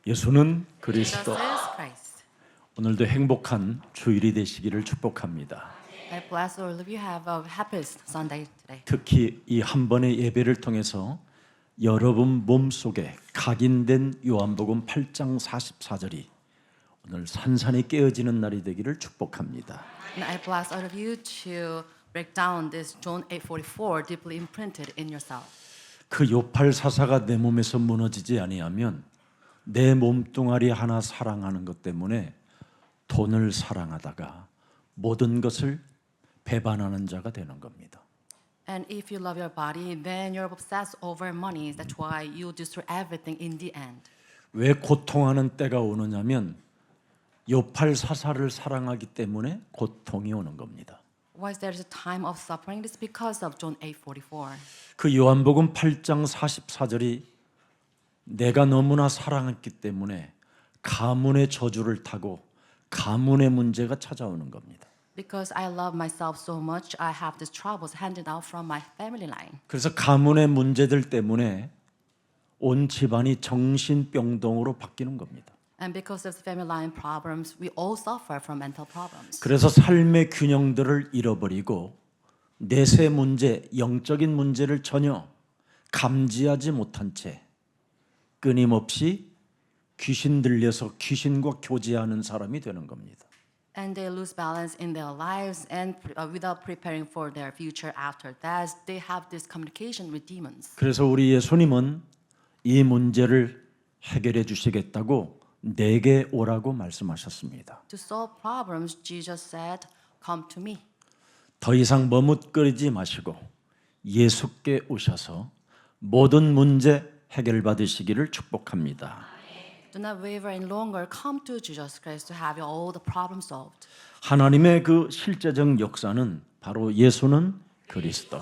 예수는 Jesus 그리스도. is Christ. 오늘도 행복한 주일이 되시기를 축복합니다. I bless all of you have a happiest Sunday today. 특히 이 한 번의 예배를 통해서 여러분 몸속에 각인된 요한복음 8장 44절이 오늘 산산이 깨어지는 날이 되기를 축복합니다. And I bless all of you to break down this John 8:44 deeply imprinted in yourself. 그 요팔사사가 내 몸에서 무너지지 아니하면 내 몸뚱아리 하나 사랑하는 것 때문에 돈을 사랑하다가 모든 것을 배반하는 자가 되는 겁니다. And if you love your body, then you're obsessed over money. That's why you destroy everything in the end. 왜 고통하는 때가 오느냐면 요팔사사를 사랑하기 때문에 고통이 오는 겁니다. Why is there a time of suffering? It's because of John 8:44. 그 요한복음 8장 44절이 내가 너무나 사랑했기 때문에 가문의 저주를 타고 가문의 문제가 찾아오는 겁니다. Because I love myself so much, I have these troubles handed out from my family line. 그래서 가문의 문제들 때문에 온 집안이 정신병동으로 바뀌는 겁니다. And because of the family line problems, we all suffer from mental problems. 그래서 삶의 균형들을 잃어버리고 내세 문제, 영적인 문제를 전혀 감지하지 못한 채 끊임없이 귀신 들려서 귀신과 교제하는 사람이 되는 겁니다. And they lose balance in their lives, and without preparing for their future after that, they have this communication with demons. 그래서 우리 예수님은 이 문제를 해결해 주시겠다고 내게 오라고 말씀하셨습니다. To solve problems, Jesus said, "Come to me." 더 이상 머뭇거리지 마시고 예수께 오셔서 모든 문제 해결받으시기를 축복합니다. Do not waver any longer. Come to Jesus Christ to have all the problems solved. 하나님의 그 실제적 역사는 바로 예수는 그리스도.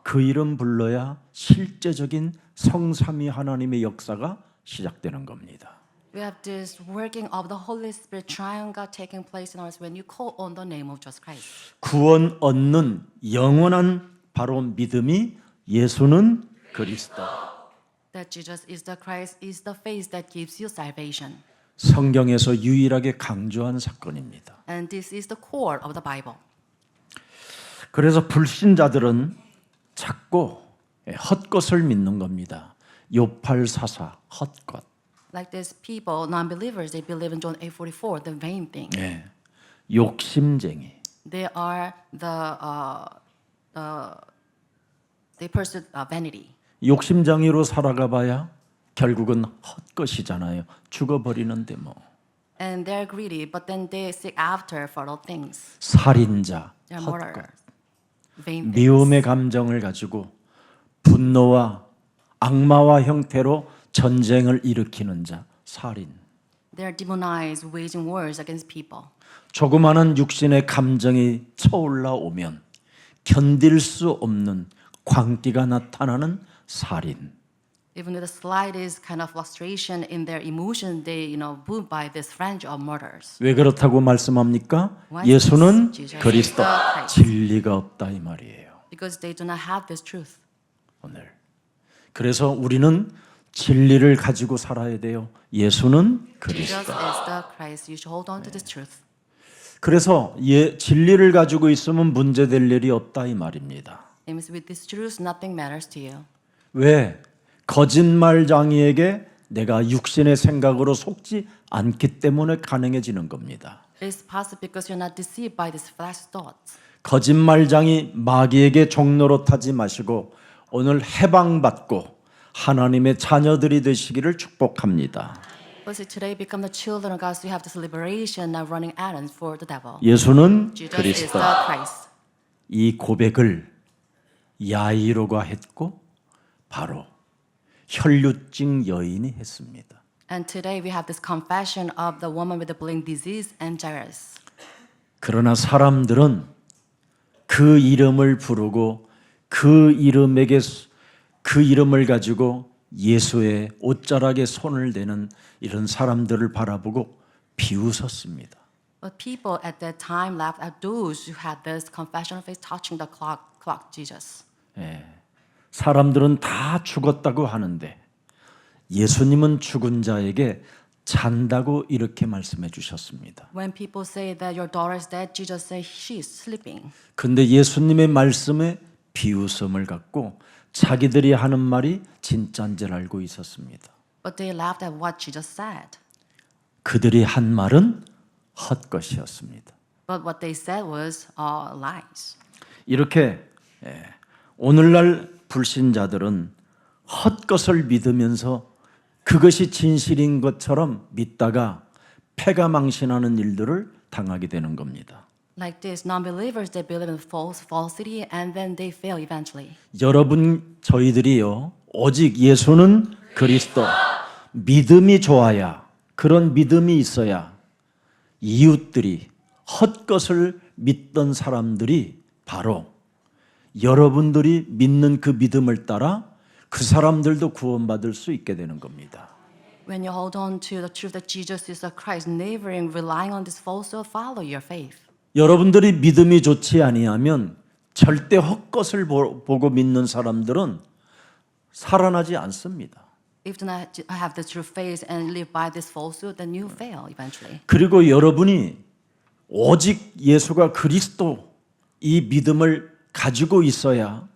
그 이름 불러야 실제적인 성삼위 하나님의 역사가 시작되는 겁니다. We have this working of the Holy Spirit triune God taking place in us when you call on the name of Jesus Christ. 구원 얻는 영원한 바로 믿음이 예수는 그리스도. That Jesus is the Christ is the faith that gives you salvation. 성경에서 유일하게 강조한 사건입니다. And this is the core of the Bible. 그래서 불신자들은 자꾸 헛것을 믿는 겁니다. 요팔사사 헛것. Like these people, non-believers, they believe in John 8:44, the vain thing. 예. 욕심쟁이. They are they pursue vanity. 욕심쟁이로 살아가 봐야 결국은 헛것이잖아요. 죽어버리는데 뭐. And they're greedy, but then they seek after further things. 살인자, They're 헛것. murderers. Vain things. 미움의 감정을 가지고 분노와 악마와 형태로 전쟁을 일으키는 자, 살인. They're demonized, waging wars against people. 조그마한 육신의 감정이 쳐올라오면 견딜 수 없는 광기가 나타나는 살인. Even with the slightest kind of frustration in their emotion, they, moved by this frenzy of murders. 왜 그렇다고 말씀합니까? Why is 예수는 this? Jesus 그리스도, is the Christ. 진리가 없다 이 말이에요. Because they do not have this truth. 오늘. 그래서 우리는 진리를 가지고 살아야 돼요. 예수는 Jesus 그리스도. is the Christ. You should hold on to this truth. 그래서 진리를 가지고 있으면 문제될 일이 없다 이 말입니다. It means with this truth, nothing matters to you. 왜? 거짓말장이에게 내가 육신의 생각으로 속지 않기 때문에 가능해지는 겁니다. It's possible because you're not deceived by these flesh thoughts. 거짓말장이 마귀에게 종로로 타지 마시고 오늘 해방받고 하나님의 자녀들이 되시기를 축복합니다. But today become the children of God, so you have this liberation, not running errands for the devil. 예수는 Jesus is 그리스도. the Christ. 이 고백을 야이로가 했고 바로 혈루증 여인이 했습니다. And today we have this confession of the woman with the bleeding disease and Jairus. 그러나 사람들은 그 이름을 부르고 그 이름을 가지고 예수의 옷자락에 손을 대는 이런 사람들을 바라보고 비웃었습니다. But people at that time laughed at those who had this confession of faith touching the clock Jesus. 예. 사람들은 다 죽었다고 하는데 예수님은 죽은 자에게 잔다고 이렇게 말씀해 주셨습니다. When people say that your daughter is dead, Jesus says she's sleeping. 근데 예수님의 말씀에 비웃음을 갖고 자기들이 하는 말이 진짜인 줄 알고 있었습니다. But they laughed at what Jesus said. 그들이 한 말은 헛것이었습니다. But what they said was lies. 이렇게 오늘날 불신자들은 헛것을 믿으면서 그것이 진실인 것처럼 믿다가 패가 망신하는 일들을 당하게 되는 겁니다. Like this, non-believers, they believe in falsity and then they fail eventually. 여러분 저희들이요 오직 예수는 그리스도 믿음이 좋아야 그런 믿음이 있어야 이웃들이 헛것을 믿던 사람들이 바로 여러분들이 믿는 그 믿음을 따라 그 사람들도 구원받을 수 있게 되는 겁니다. When you hold on to the truth that Jesus is the Christ, never relying on this falsehood, follow your faith. 여러분들이 믿음이 좋지 아니하면 절대 헛것을 보고 믿는 사람들은 살아나지 않습니다. If you do not have the true faith and live by this falsehood, then you fail eventually. 그리고 여러분이 오직 예수가 그리스도 이 믿음을 가지고 있어야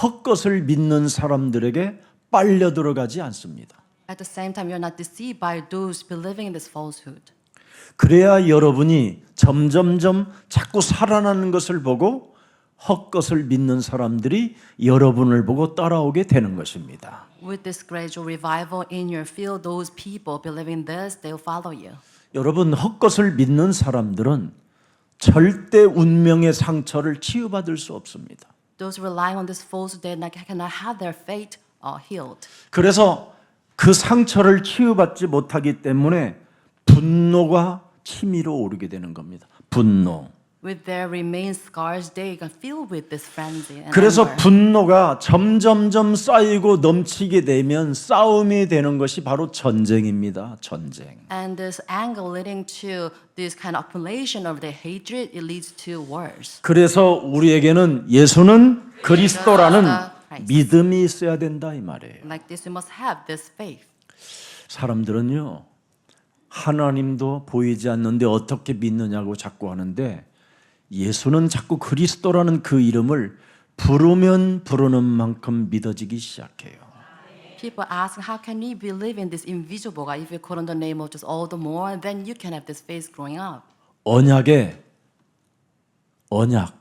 헛것을 믿는 사람들에게 빨려 들어가지 않습니다. At the same time, you're not deceived by those believing in this falsehood. 그래야 여러분이 점점점 자꾸 살아나는 것을 보고 헛것을 믿는 사람들이 여러분을 보고 따라오게 되는 것입니다. With this gradual revival in your field, those people believing this, they'll follow you. 여러분 헛것을 믿는 사람들은 절대 운명의 상처를 치유받을 수 없습니다. Those relying on this falsehood, they cannot have their fate healed. 그래서 그 상처를 치유받지 못하기 때문에 분노가 치밀어 오르게 되는 겁니다. 분노. With their remain scars, they can feel with this frenzy and 그래서 anger. 분노가 점점점 쌓이고 넘치게 되면 싸움이 되는 것이 바로 전쟁입니다. 전쟁. And this anger leading to this kind of accumulation of the hatred, it leads to wars. 그래서 우리에게는 예수는 그리스도라는 믿음이 있어야 된다 이 말이에요. Like this, we must have this faith. 사람들은요 하나님도 보이지 않는데 어떻게 믿느냐고 자꾸 하는데 예수는 자꾸 그리스도라는 그 이름을 부르면 부르는 만큼 믿어지기 시작해요. People ask, how can we believe in this invisible God if you call on the name of just all the more? Then you can have this faith growing up. 언약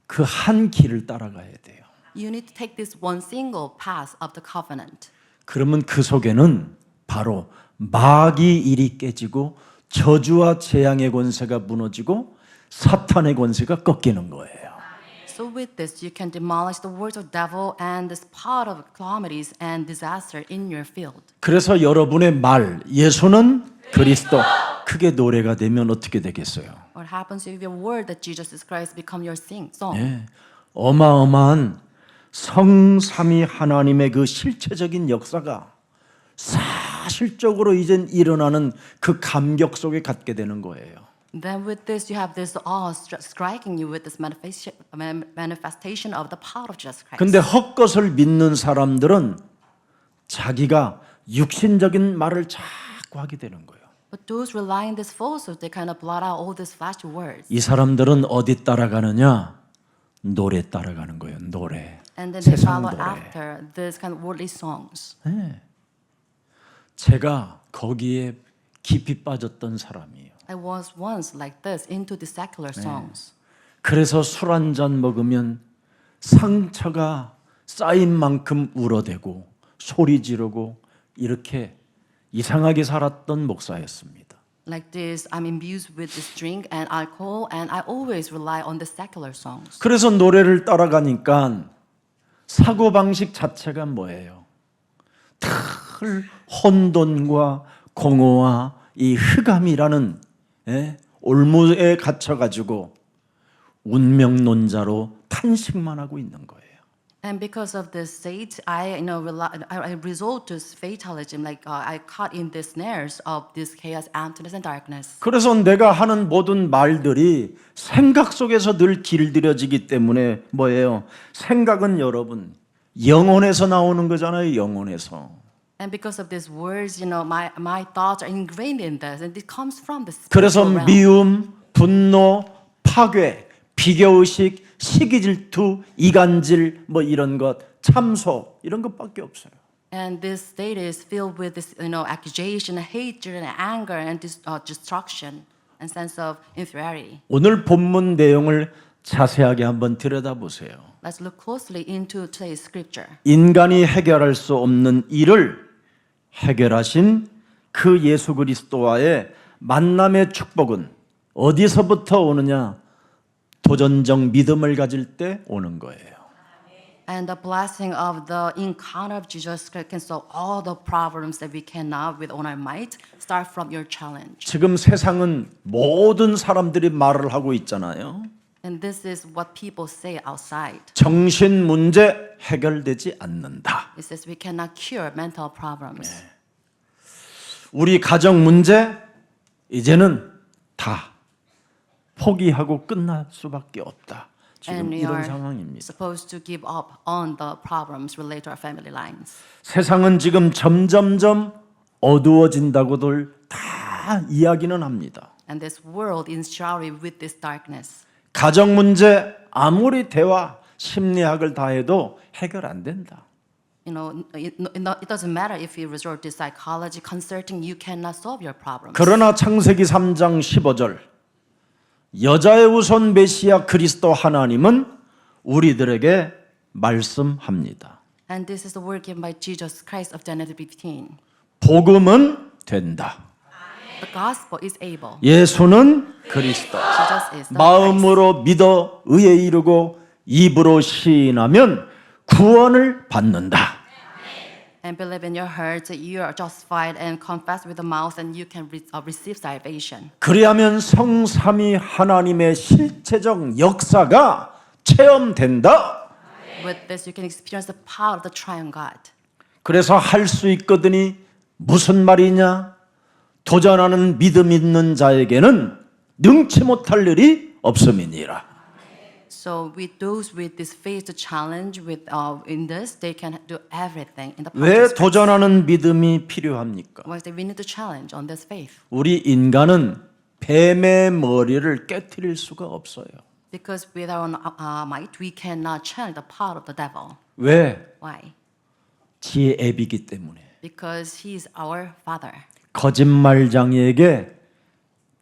그 한 길을 따라가야 돼요. You need to take this one single path of the covenant. 그러면 그 속에는 바로 마귀 일이 깨지고 저주와 재앙의 권세가 무너지고 사탄의 권세가 꺾이는 거예요. So with this, you can demolish the works of devil and this part of calamities and disaster in your field. 그래서 여러분의 말 예수는 그리스도 크게 노래가 되면 어떻게 되겠어요? What happens if your word that Jesus is Christ become your song? 예, 어마어마한 성삼위 하나님의 그 실체적인 역사가 사실적으로 이젠 일어나는 그 감격 속에 갖게 되는 거예요. Then with this, you have this awe striking you with this manifestation of the power of Jesus Christ. 근데 헛것을 믿는 사람들은 자기가 육신적인 말을 자꾸 하게 되는 거예요. But those relying on this falsehood, they kind of blot out all these flashy words. 이 사람들은 어디 따라가느냐? 노래 따라가는 거예요. 노래. And then they 세상 follow 노래. after this kind of worldly songs. 네. 제가 거기에 깊이 빠졌던 사람이에요. I was once like this into the secular songs. 그래서 술 한 잔 먹으면 상처가 쌓인 만큼 울어대고 소리 지르고 이렇게 이상하게 살았던 목사였습니다. Like this, I'm imbued with this drink and alcohol, and I always rely on the secular songs. 그래서 노래를 따라가니까 사고 방식 자체가 뭐예요? 늘 혼돈과 공허와 이 흑암이라는 올무에 갇혀가지고 운명론자로 탄식만 하고 있는 거예요. And because of this state, I resort to fatalism. Like I caught in the snares of this chaos, emptiness, and darkness. 그래서 내가 하는 모든 말들이 생각 속에서 늘 길들여지기 때문에 뭐예요? 생각은 여러분 영혼에서 나오는 거잖아요. 영혼에서. And because of these words, my thoughts are ingrained in this, and it comes from the 그래서 spiritual realm. 미움, 분노, 파괴, 비교의식, 시기질투, 이간질 뭐 이런 것, 참소 이런 것밖에 없어요. And this state is filled with this, accusation, hatred, and anger, and destruction, and sense of inferiority. 오늘 본문 내용을 자세하게 한번 들여다보세요. Let's look closely into today's scripture. 인간이 해결할 수 없는 일을 해결하신 그 예수 그리스도와의 만남의 축복은 어디서부터 오느냐? 도전적 믿음을 가질 때 오는 거예요. And the blessing of the encounter of Jesus Christ can solve all the problems that we cannot with all our might. Start from your challenge. 지금 세상은 모든 사람들이 말을 하고 있잖아요. And this is what people say outside. 정신 문제 해결되지 않는다. It says we cannot cure mental problems. 우리 가정 문제 이제는 다 포기하고 끝날 수밖에 없다. 지금 And we 이런 are 상황입니다. supposed to give up on the problems related to our family lines. 세상은 지금 점점점 어두워진다고들 다 이야기는 합니다. And this world is shrouded with this darkness. 가정 문제 아무리 대화, 심리학을 다 해도 해결 안 된다. It doesn't matter if you resort to psychology, consulting, you cannot solve your problems. 그러나 창세기 3장 15절 여자의 우선 메시아 그리스도 하나님은 우리들에게 말씀합니다. And this is the word given by Jesus Christ of Genesis 15. 복음은 된다. The gospel is able. 예수는 그리스도. Jesus is the Christ. 마음으로 믿어 의에 이르고 입으로 시인하면 구원을 받는다. And believe in your heart that you are justified and confess with the mouth and you can receive salvation. 그리하면 성삼위 하나님의 실체적 역사가 체험된다. With this you can experience the power of the triune God. 그래서 할 수 있거든이 무슨 말이냐? 도전하는 믿음 있는 자에게는 능치 못할 일이 없음이니라. So with those with this faith to challenge with in this, they can do everything in the power 왜 of Christ. 도전하는 믿음이 필요합니까? Why is that we need to challenge on this faith? 우리 인간은 뱀의 머리를 깨트릴 수가 없어요. Because with our own might, we cannot challenge the power of the devil. 왜? Why? 지의 앱이기 때문에. Because he is our father. 거짓말장이에게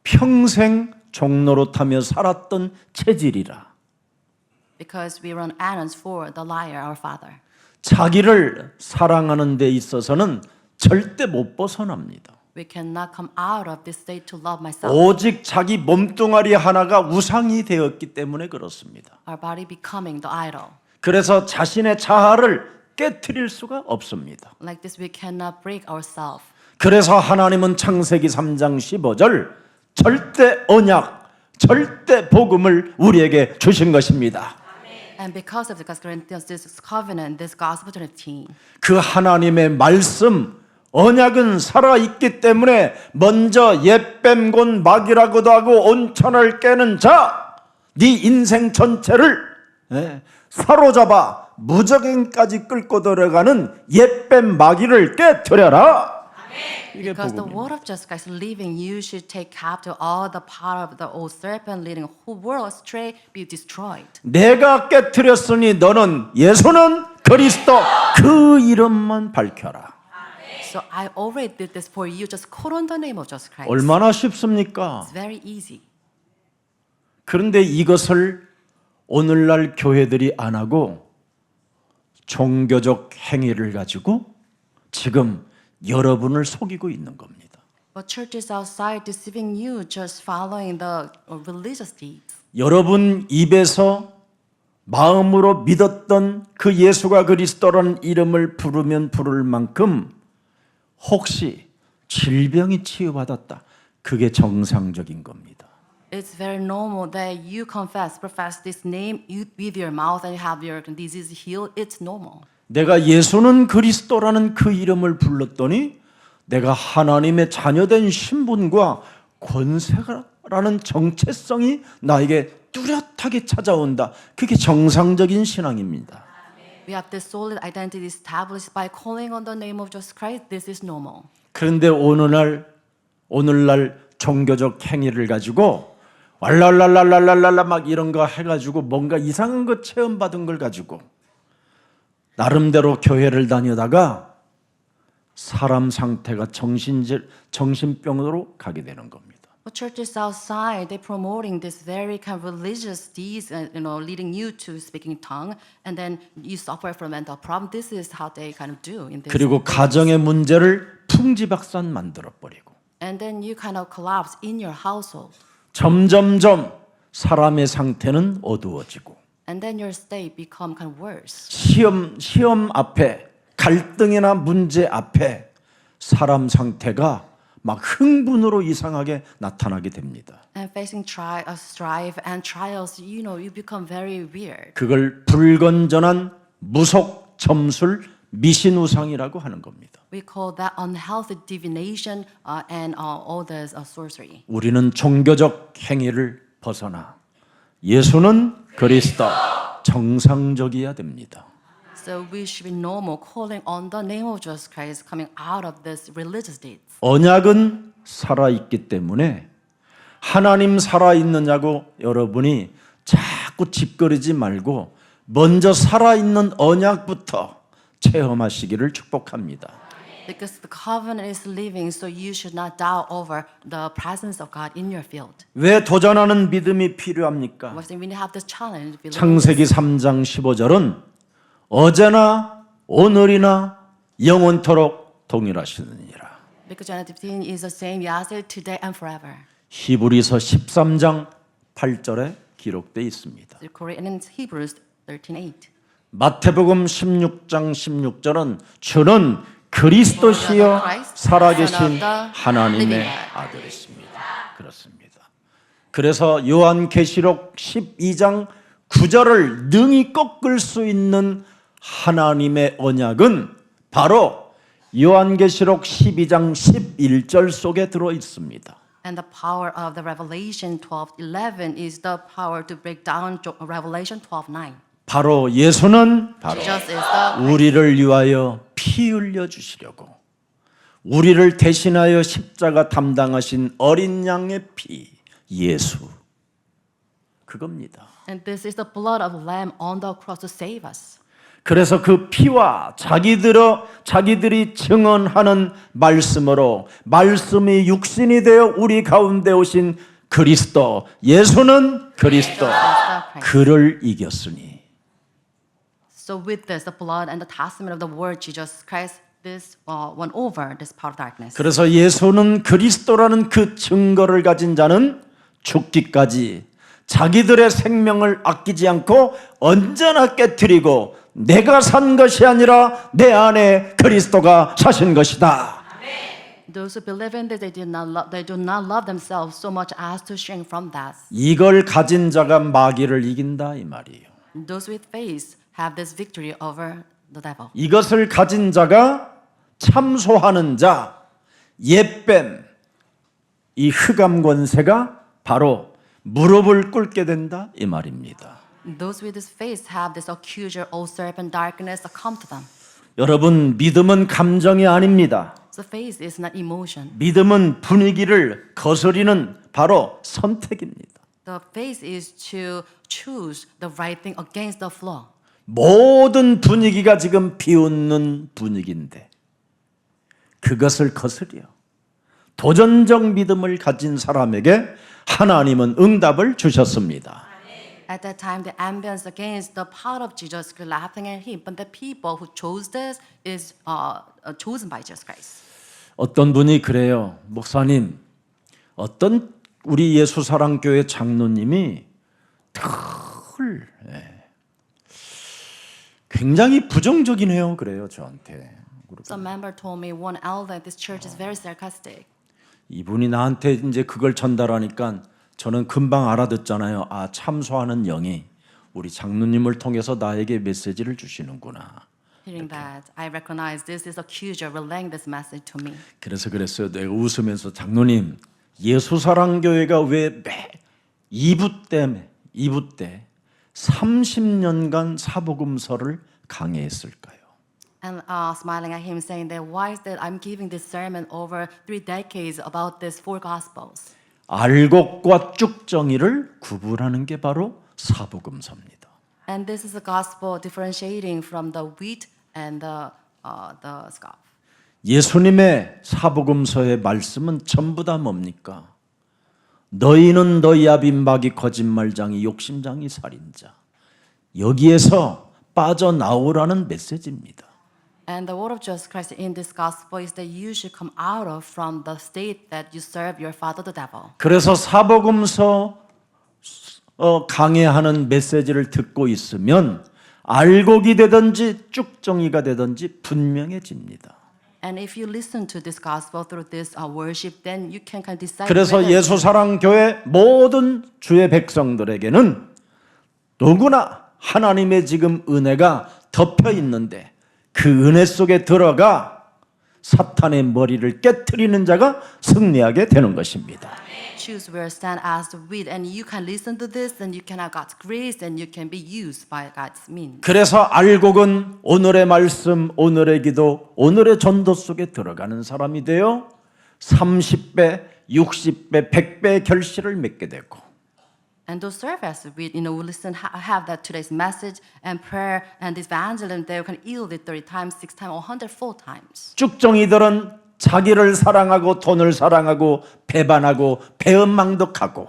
평생 종노릇하며 살았던 체질이라. Because we run errands for the liar, our father. 자기를 사랑하는 데 있어서는 절대 못 벗어납니다. We cannot come out of this state to love myself. 오직 자기 몸뚱아리 하나가 우상이 되었기 때문에 그렇습니다. Our body becoming the idol. 그래서 자신의 자아를 깨트릴 수가 없습니다. Like this, we cannot break ourselves. 그래서 하나님은 창세기 3장 15절 절대 언약, 절대 복음을 우리에게 주신 것입니다. And because of the Corinthians, this covenant, this gospel 15, 그 하나님의 말씀, 언약은 살아있기 때문에 먼저 옛뱀곤 막이라고도 하고 온천을 깨는 자, 네 인생 전체를 사로잡아 무적행까지 끌고 들어가는 옛뱀 마귀를 깨뜨려라. 이게 because the 복음입니다. word of Jesus Christ living, you should take captive all the power of the old serpent leading whole world astray, be destroyed. 내가 깨뜨렸으니 너는 예수는 그리스도 그 이름만 밝혀라. So I already did this for you. Just call on the name of Jesus Christ. 얼마나 쉽습니까? It's very easy. 그런데 이것을 오늘날 교회들이 안 하고 종교적 행위를 가지고 지금 여러분을 속이고 있는 겁니다. But churches outside deceiving you, just following the religious deeds. 여러분 입에서 마음으로 믿었던 그 예수가 그리스도라는 이름을 부르면 부를 만큼 혹시 질병이 치유받았다. 그게 정상적인 겁니다. It's very normal that you profess this name with your mouth and have your disease healed. It's normal. 내가 예수는 그리스도라는 그 이름을 불렀더니 내가 하나님의 자녀된 신분과 권세라는 정체성이 나에게 뚜렷하게 찾아온다. 그게 정상적인 신앙입니다. We have this solid identity established by calling on the name of Jesus Christ. This is normal. 그런데 오늘날 종교적 행위를 가지고 왈랄랄랄랄랄라 막 이런 거 해가지고 뭔가 이상한 거 체험받은 걸 가지고 나름대로 교회를 다니다가 사람 상태가 정신병으로 가게 되는 겁니다. But churches outside, they're promoting this very kind of religious deeds, leading you to speaking tongue, and then you suffer from mental problem. This is how they kind of do in this. 그리고 가정의 문제를 풍지박산 만들어 버리고 And then you kind of collapse in your household. 점점점 사람의 상태는 어두워지고 And then your state become kind of worse. 시험 앞에 갈등이나 문제 앞에 사람 상태가 막 흥분으로 이상하게 나타나게 됩니다. And facing strife and trials, you become very weird. 그걸 불건전한 무속 점술 미신우상이라고 하는 겁니다. We call that unhealthy divination and all this sorcery. 우리는 종교적 행위를 벗어나 예수는 그리스도 정상적이어야 됩니다. So we should be normal, calling on the name of Jesus Christ, coming out of this religious deeds. 언약은 살아있기 때문에 하나님 살아있느냐고 여러분이 자꾸 짚거리지 말고 먼저 살아있는 언약부터 체험하시기를 축복합니다. Because the covenant is living, so you should not doubt over the presence of God in your field. 왜 도전하는 믿음이 필요합니까? When we have this challenge, 창세기 3장 15절은 어제나 오늘이나 영원토록 동일하시느니라. because Genesis 15 is the same yesterday, today, and forever. 히브리서 13장 8절에 기록되어 있습니다. It's recorded in Hebrews 13:8. 마태복음 16장 16절은 주는 그리스도시여 살아계신 하나님의 아들이십니다. 그렇습니다. 그래서 요한계시록 12장 9절을 능히 꺾을 수 있는 하나님의 언약은 바로 요한계시록 12장 11절 속에 들어 있습니다. And the power of the Revelation 12:11 is the power to break down Revelation 12:9. 바로 예수는 바로 Jesus is the 우리를 위하여 피 흘려 주시려고 우리를 대신하여 십자가 담당하신 어린 양의 피 예수 그겁니다. And this is the blood of the Lamb on the cross to save us. 그래서 그 피와 자기들이 증언하는 말씀으로 말씀이 육신이 되어 우리 가운데 오신 그리스도 예수는 그리스도 그를 이겼으니 So with this, the blood and the testament of the word Jesus Christ, this won over this power of darkness. 그래서 예수는 그리스도라는 그 증거를 가진 자는 죽기까지 자기들의 생명을 아끼지 않고 언제나 깨트리고 내가 산 것이 아니라 내 안에 그리스도가 사신 것이다. Those who believe in this, they do not love themselves so much as to shrink from that. 이걸 가진 자가 마귀를 이긴다 이 말이에요. Those with faith have this victory over the devil. 이것을 가진 자가 참소하는 자, 옛뱀, 이 흑암 권세가 바로 무릎을 꿇게 된다 이 말입니다. Those with this faith have this accuser, old serpent, darkness that come to them. 여러분 믿음은 감정이 아닙니다. So faith is not emotion. 믿음은 분위기를 거스리는 바로 선택입니다. The faith is to choose the right thing against the flaw. 모든 분위기가 지금 비웃는 분위기인데 그것을 거스려 도전적 믿음을 가진 사람에게 하나님은 응답을 주셨습니다. At that time, the ambience against the power of Jesus were laughing at him, but the people who chose this is chosen by Jesus Christ. 어떤 분이 그래요. 목사님, 어떤 우리 예수사랑교회 장로님이 굉장히 부정적이네요. 그래요, 저한테. Some member told me one elder, this church is very sarcastic. 이분이 나한테 이제 그걸 전달하니까 저는 금방 알아듣잖아요. 아, 참소하는 영이 우리 장로님을 통해서 나에게 메시지를 주시는구나. Hearing that, I recognize this is accuser relaying this message to me. 그래서 그랬어요. 내가 웃으면서 장로님, 예수사랑교회가 왜 매 2부 때 30년간 사복음서를 강해했을까요? And smiling at him, saying that why is that I'm giving this sermon over 3 decades about these 4 gospels? 알곡과 쭉정이를 구분하는 게 바로 사복음서입니다. And this is a gospel differentiating from the wheat and the scoff. 예수님의 사복음서의 말씀은 전부 다 뭡니까? 너희는 너희야 빈박이 거짓말장이 욕심장이 살인자. 여기에서 빠져나오라는 메시지입니다. And the word of Jesus Christ in this gospel is that you should come out of from the state that you serve your father the devil. 그래서 사복음서 강해하는 메시지를 듣고 있으면 알곡이 되든지 쭉정이가 되든지 분명해집니다. And if you listen to this gospel through this worship, then you can kind of decide. 그래서 whether 예수사랑교회 모든 주의 백성들에게는 누구나 하나님의 지금 은혜가 덮여 있는데 그 은혜 속에 들어가 사탄의 머리를 깨트리는 자가 승리하게 되는 것입니다. choose where stand as the wheat, and you can listen to this, and you can have God's grace, and you can be used by God's means. 그래서 알곡은 오늘의 말씀, 오늘의 기도, 오늘의 전도 속에 들어가는 사람이 되어 30배, 60배, 100배의 결실을 맺게 되고 And those serve as the wheat, will listen, have that today's message and prayer and this evangelism, they can yield it 30 times, 6 times, or 104 times. 쭉정이들은 자기를 사랑하고 돈을 사랑하고 배반하고 배은망덕하고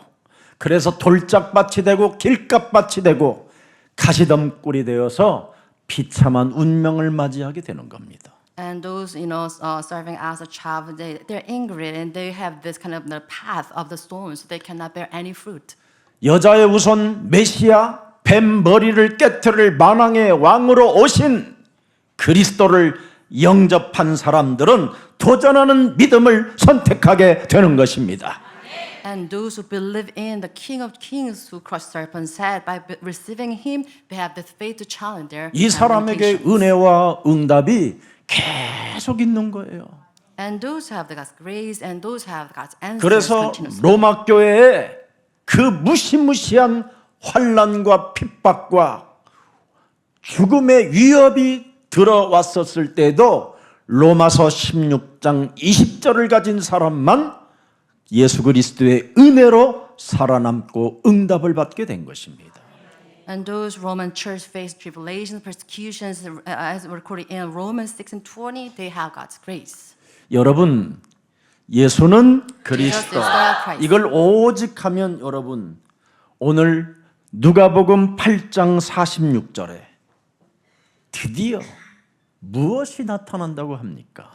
그래서 돌짝밭이 되고 길값밭이 되고 가시덤불이 되어서 비참한 운명을 맞이하게 되는 겁니다. And those, serving as a child, they're angry and they have this kind of the path of the storm, so they cannot bear any fruit. 여자의 우선 메시아 뱀 머리를 깨트릴 만왕의 왕으로 오신 그리스도를 영접한 사람들은 도전하는 믿음을 선택하게 되는 것입니다. And those who believe in the King of Kings who crushed serpent's head, by receiving him, they have the faith to challenge their 이 사람에게 temptations. 은혜와 응답이 계속 있는 거예요. And those who have the God's grace and those who have God's answers 그래서 continuously. 로마 교회에 그 무시무시한 환난과 핍박과 죽음의 위협이 들어왔었을 때도 로마서 16장 20절을 가진 사람만 예수 그리스도의 은혜로 살아남고 응답을 받게 된 것입니다. And those Roman church faced tribulations, persecutions, as recorded in Romans 6:20, they have God's grace. 여러분, 예수는 그리스도. Jesus is the Christ. 이걸 오직 하면 여러분 오늘 누가복음 8장 46절에 드디어 무엇이 나타난다고 합니까?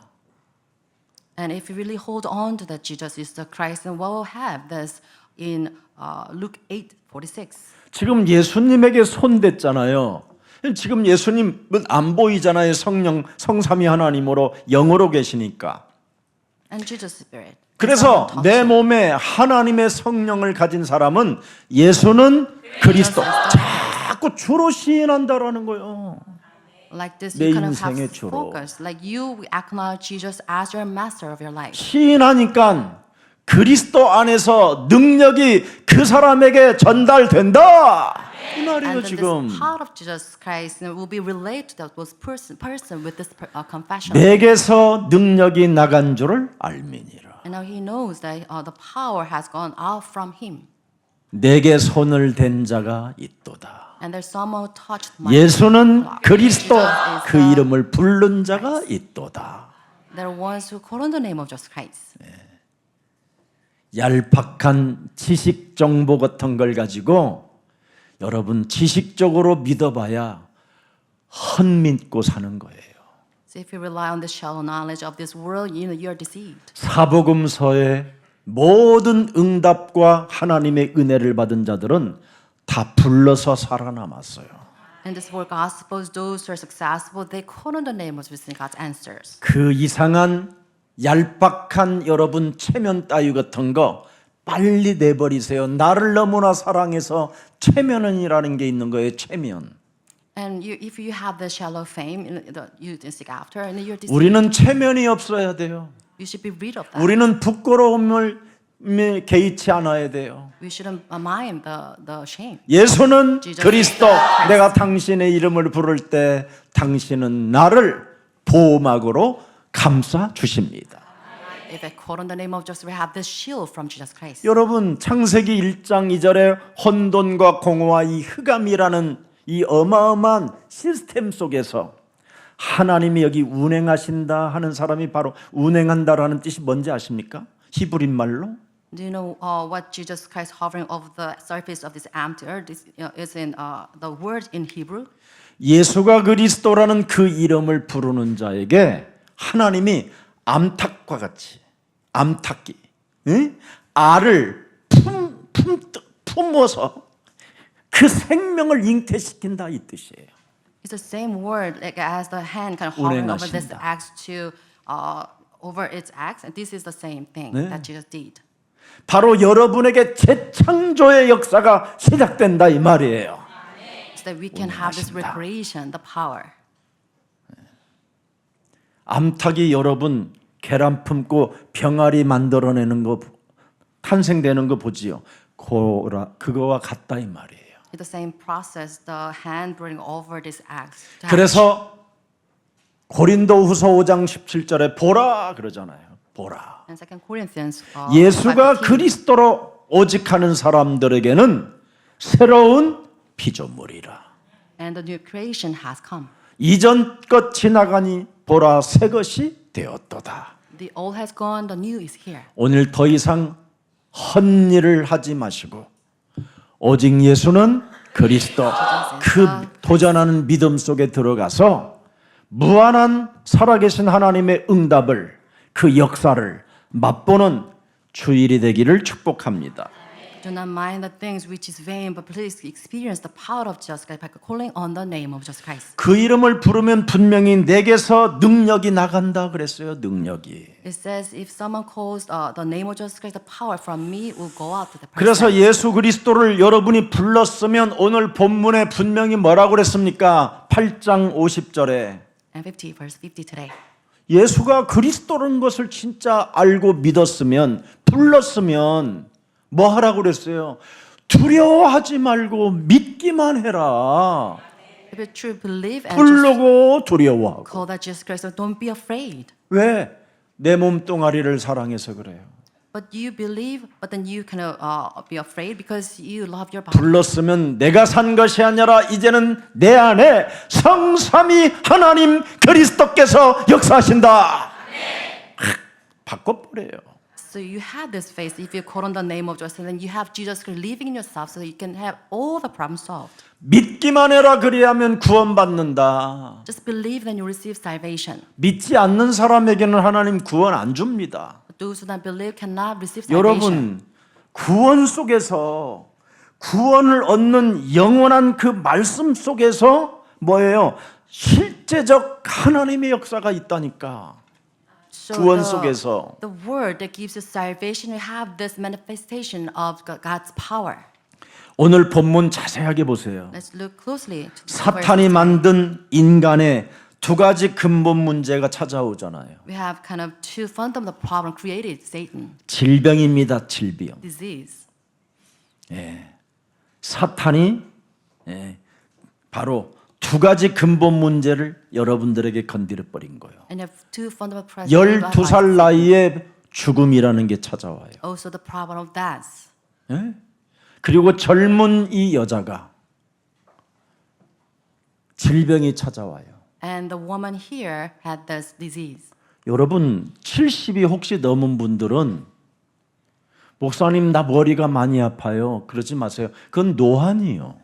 And if you really hold on to that Jesus is the Christ, then what will have this in Luke 8:46. 지금 예수님에게 손댔잖아요. 지금 예수님은 안 보이잖아요. 성삼위 하나님으로 영으로 계시니까. And Jesus Spirit. 그래서 내 몸에 하나님의 성령을 가진 사람은 예수는 그리스도. 자꾸 주로 시인한다라는 거예요. Like this, 내 you kind of 인생의 have 주로. focus. Like you acknowledge Jesus as your master of your life. 시인하니까 그리스도 안에서 능력이 그 사람에게 전달된다. 이 말이에요 And then 지금. this part of Jesus Christ will be related to that person with this confession. 내게서 능력이 나간 줄을 알미니라. And now he knows that the power has gone out from him. 내게 손을 댄 자가 있도다. And there's someone who touched my 예수는 flock. 그리스도 Jesus is 그 the- 이름을 부른 자가 있도다. There are ones who call on the name of Jesus Christ. 얄팍한 지식 정보 같은 걸 가지고 여러분 지식적으로 믿어봐야 헛믿고 사는 거예요. So if you rely on the shallow knowledge of this world, you're deceived. 사복음서의 모든 응답과 하나님의 은혜를 받은 자들은 다 불러서 살아남았어요. And this four gospels, those who are successful, they call on the name of Jesus and God's answers. 그 이상한 얄팍한 여러분 체면 따위 같은 거 빨리 내버리세요. 나를 너무나 사랑해서 체면이라는 게 있는 거예요. 체면. And if you have the shallow fame, you seek after, and you're deceived. 우리는 체면이 없어야 돼요. You should be rid of that. 우리는 부끄러움을 개의치 않아야 돼요. We shouldn't mind the shame. 예수는 Jesus 그리스도. Christ. 내가 당신의 이름을 부를 때 당신은 나를 보호막으로 감싸 주십니다. If I call on the name of Jesus, we have this shield from Jesus Christ. 여러분 창세기 1장 2절에 혼돈과 공허와 이 흑암이라는 이 어마어마한 시스템 속에서 하나님이 여기 운행하신다 하는 사람이 바로 운행한다라는 뜻이 뭔지 아십니까? 히브리 말로 Do you know what Jesus Christ hovering over the surface of this empty earth is in the word in Hebrew? 예수가 그리스도라는 그 이름을 부르는 자에게 하나님이 암탉과 같이 암탉기 알을 품어서 그 생명을 잉태시킨다 이 뜻이에요. It's the same word like as the hand kind of hovering over this 운행하신다. axe to over its axe, and this is the same thing 네. that Jesus did. 바로 여러분에게 재창조의 역사가 시작된다 이 말이에요. So that we can have this 운행하신다. recreation, the power. 암탉이 여러분 계란 품고 병아리 만들어내는 거 탄생되는 거 보지요. 그거와 같다 이 말이에요. It's the same process, the hand bringing over this axe. to have- 그래서 고린도후서 5장 17절에 보라 그러잖아요. 보라. And 2 Corinthians. 예수가 5:15. 그리스도로 오직하는 사람들에게는 새로운 피조물이라. And the new creation has come. 이전 것 지나가니 보라 새 것이 되었도다. The old has gone, the new is here. 오늘 더 이상 헛일을 하지 마시고 오직 예수는 그리스도 그 도전하는 믿음 속에 들어가서 무한한 살아계신 하나님의 응답을 그 역사를 맛보는 주일이 되기를 축복합니다. Do not mind the things which is vain, but please experience the power of Jesus Christ by calling on the name of Jesus Christ. 그 이름을 부르면 분명히 내게서 능력이 나간다 그랬어요. 능력이. It says, if someone calls the name of Jesus Christ, the power from me will go out to the person. 그래서 예수 그리스도를 여러분이 불렀으면 오늘 본문에 분명히 뭐라고 그랬습니까? 8장 50절에 And 50, verse 50 today. 예수가 그리스도라는 것을 진짜 알고 믿었으면 불렀으면 뭐 하라고 그랬어요? 두려워하지 말고 믿기만 해라. If you truly believe and just 부르고 두려워하고. call that Jesus Christ, don't be afraid. 왜? 내 몸뚱아리를 사랑해서 그래요. But you believe, but then you cannot be afraid because you love your body. 불렀으면 내가 산 것이 아니라 이제는 내 안에 성삼위 하나님 그리스도께서 역사하신다. 바꿔버려요. So you have this faith. If you call on the name of Jesus, then you have Jesus Christ living in yourself, so that you can have all the problems solved. 믿기만 해라 그리하면 구원받는다. Just believe, then you receive salvation. 믿지 않는 사람에게는 하나님 구원 안 줍니다. But those who don't believe cannot receive salvation. 여러분 구원 속에서 구원을 얻는 영원한 그 말씀 속에서 뭐예요? 실제적 하나님의 역사가 있다니까. So 구원 속에서 the word that gives you salvation, you have this manifestation of God's power. 오늘 본문 자세하게 보세요. Let's look closely. To the 사탄이 verses. 만든 인간의 두 가지 근본 문제가 찾아오잖아요. We have kind of two fundamental problem created Satan, 질병입니다. 질병. disease. 사탄이 바로 두 가지 근본 문제를 여러분들에게 건드려 버린 거예요. And you have two fundamental problems. 12살 나이에 죽음이라는 게 찾아와요. Also the problem of death. 예? 그리고 젊은 이 여자가 질병이 찾아와요. And the woman here had this disease. 여러분 70이 혹시 넘은 분들은 목사님 나 머리가 많이 아파요. 그러지 마세요. 그건 노환이요.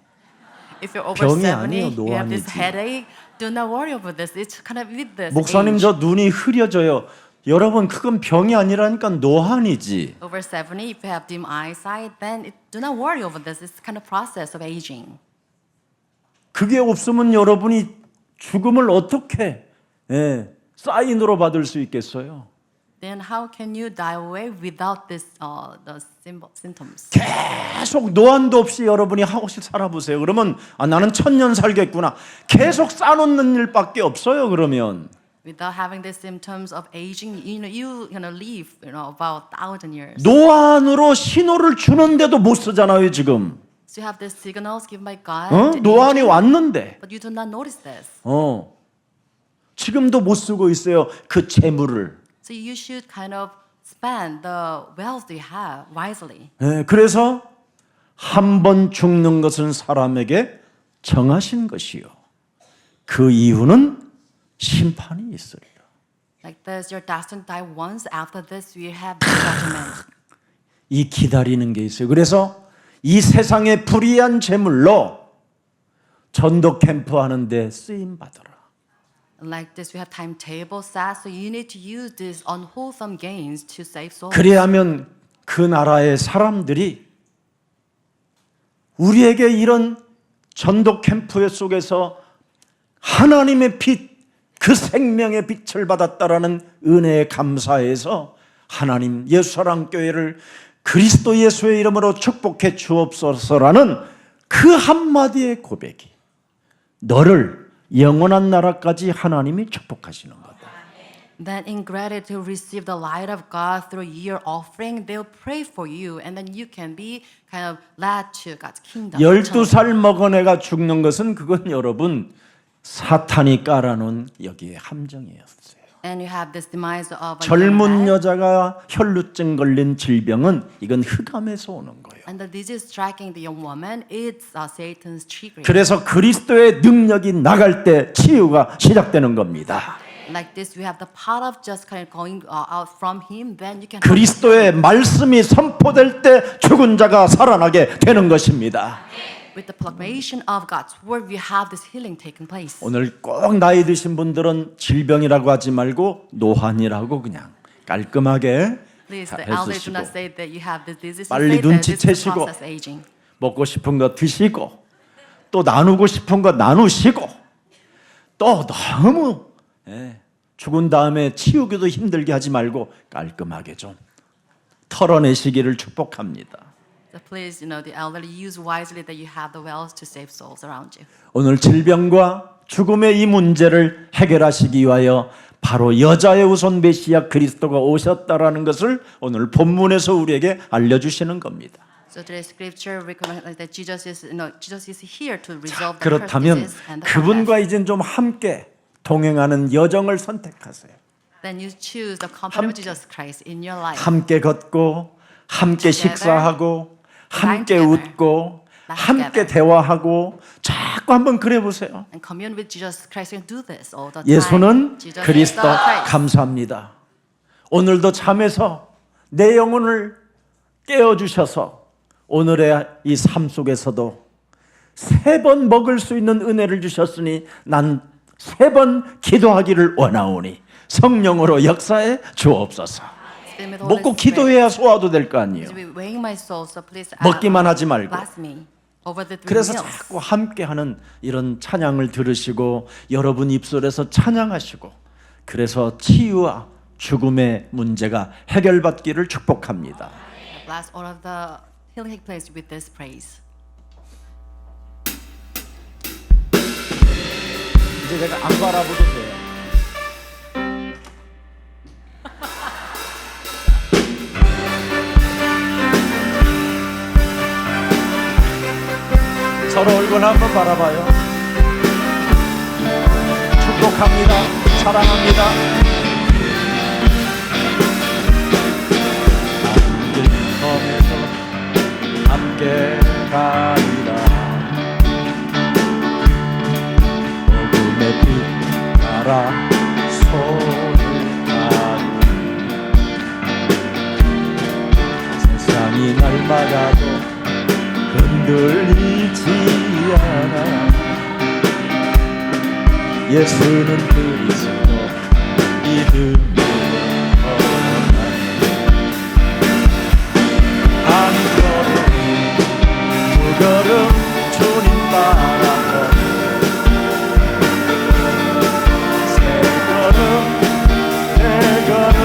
If you're over 병이 70, 아니에요, you have this 노안이지. headache, do not worry about this. It's kind of with this 목사님 age. 저 눈이 흐려져요. 여러분 그건 병이 아니라니까 노환이지. Over 70, if you have dim eyesight, then do not worry over this. It's kind of process of aging. 그게 없으면 여러분이 죽음을 어떻게 사인으로 받을 수 있겠어요? Then how can you die away without this the symptoms? 계속 노안도 없이 여러분이 하고씩 살아보세요. 그러면 나는 1000년 살겠구나. 계속 쌓아놓는 일밖에 없어요. 그러면 Without having the symptoms of aging, you live, about 1,000 years. 노안으로 신호를 주는데도 못 쓰잖아요, 지금. So you have these signals given by God. to 노안이 aging, 왔는데. but you do not notice this. 지금도 못 쓰고 있어요. 그 재물을. So you should kind of spend the wealth you have wisely. 그래서 한 번 죽는 것은 사람에게 정하신 것이요. 그 이후는 심판이 있어요. Like this, you're destined to die once. After this, you have the judgment. 이 기다리는 게 있어요. 그래서 이 세상의 불의한 재물로 전도 캠프 하는데 쓰임 받아라. Like this, we have timetable set, so you need to use these unwholesome gains to save souls. 그래야면 그 나라의 사람들이 우리에게 이런 전도 캠프 속에서 하나님의 빛, 그 생명의 빛을 받았다라는 은혜에 감사해서 하나님 예수사랑교회를 그리스도 예수의 이름으로 축복해 주옵소서라는 그 한마디의 고백이 너를 영원한 나라까지 하나님이 축복하시는 거다. Then in gratitude to receive the light of God through your offering, they'll pray for you, and then you can be kind of led to God's kingdom. 12살 먹은 애가 죽는 것은 그건 여러분 사탄이 깔아놓은 여기에 함정이었어요. And you have this demise of a young 젊은 man, 여자가 혈루증 걸린 질병은 이건 흑암에서 오는 거예요. and the disease striking the young woman, it's Satan's triggering. 그래서 그리스도의 능력이 나갈 때 치유가 시작되는 겁니다. Like this, we have the power of just kind of going out from him. Then you can. 그리스도의 말씀이 선포될 때 죽은 자가 살아나게 되는 것입니다. With the proclamation of God's word, we have this healing taking place. 오늘 꼭 나이 드신 분들은 질병이라고 하지 말고 노환이라고 그냥 깔끔하게 Please, 다 the elders 해주시고 do not say that you have this disease. 빨리 You say that this is the 눈치채시고 process aging. 먹고 싶은 거 드시고 또 나누고 싶은 거 나누시고 또 너무 죽은 다음에 치우기도 힘들게 하지 말고 깔끔하게 좀 털어내시기를 축복합니다. So please, the elderly, use wisely that you have the wells to save souls around you. 오늘 질병과 죽음의 이 문제를 해결하시기 위하여 바로 여자의 우선 메시아 그리스도가 오셨다라는 것을 오늘 본문에서 우리에게 알려주시는 겁니다. So today's scripture recommends that Jesus is here to resolve the 그렇다면 curses and the 그분과 confess. 이젠 좀 함께 동행하는 여정을 선택하세요. Then you choose the company of Jesus Christ in your life. 함께 걷고 함께 Together, 식사하고 함께 together, 웃고 laugh 함께 together. 대화하고 자꾸 한번 그래 보세요. And commune with Jesus Christ and do this all the time. 예수는 Jesus is 그리스도 the Christ. 감사합니다. 오늘도 잠에서 내 영혼을 깨워주셔서 오늘의 이 삶 속에서도 3번 먹을 수 있는 은혜를 주셨으니 난 3번 기도하기를 원하오니 성령으로 역사해 주옵소서. Spirit, Holy 먹고 Spirit, 기도해야 소화도 될 거 아니에요. is weighing my soul, so please 먹기만 하지 말고. bless me over the 3 그래서 meals. 자꾸 함께하는 이런 찬양을 들으시고 여러분 입술에서 찬양하시고 그래서 치유와 죽음의 문제가 해결받기를 축복합니다. Bless all of the healing take place with this praise. 이제 내가 안 바라보도 돼요. 서로 얼굴 한번 바라봐요. 축복합니다. 사랑합니다. 섬에서 함께 가리라. 어둠의 빛 따라 손을 따르. 세상이 날 막아도 흔들리지 않아. 예수는 그리스도 믿음으로 한 걸음 두 걸음 주님 따라 세 걸음 네 걸음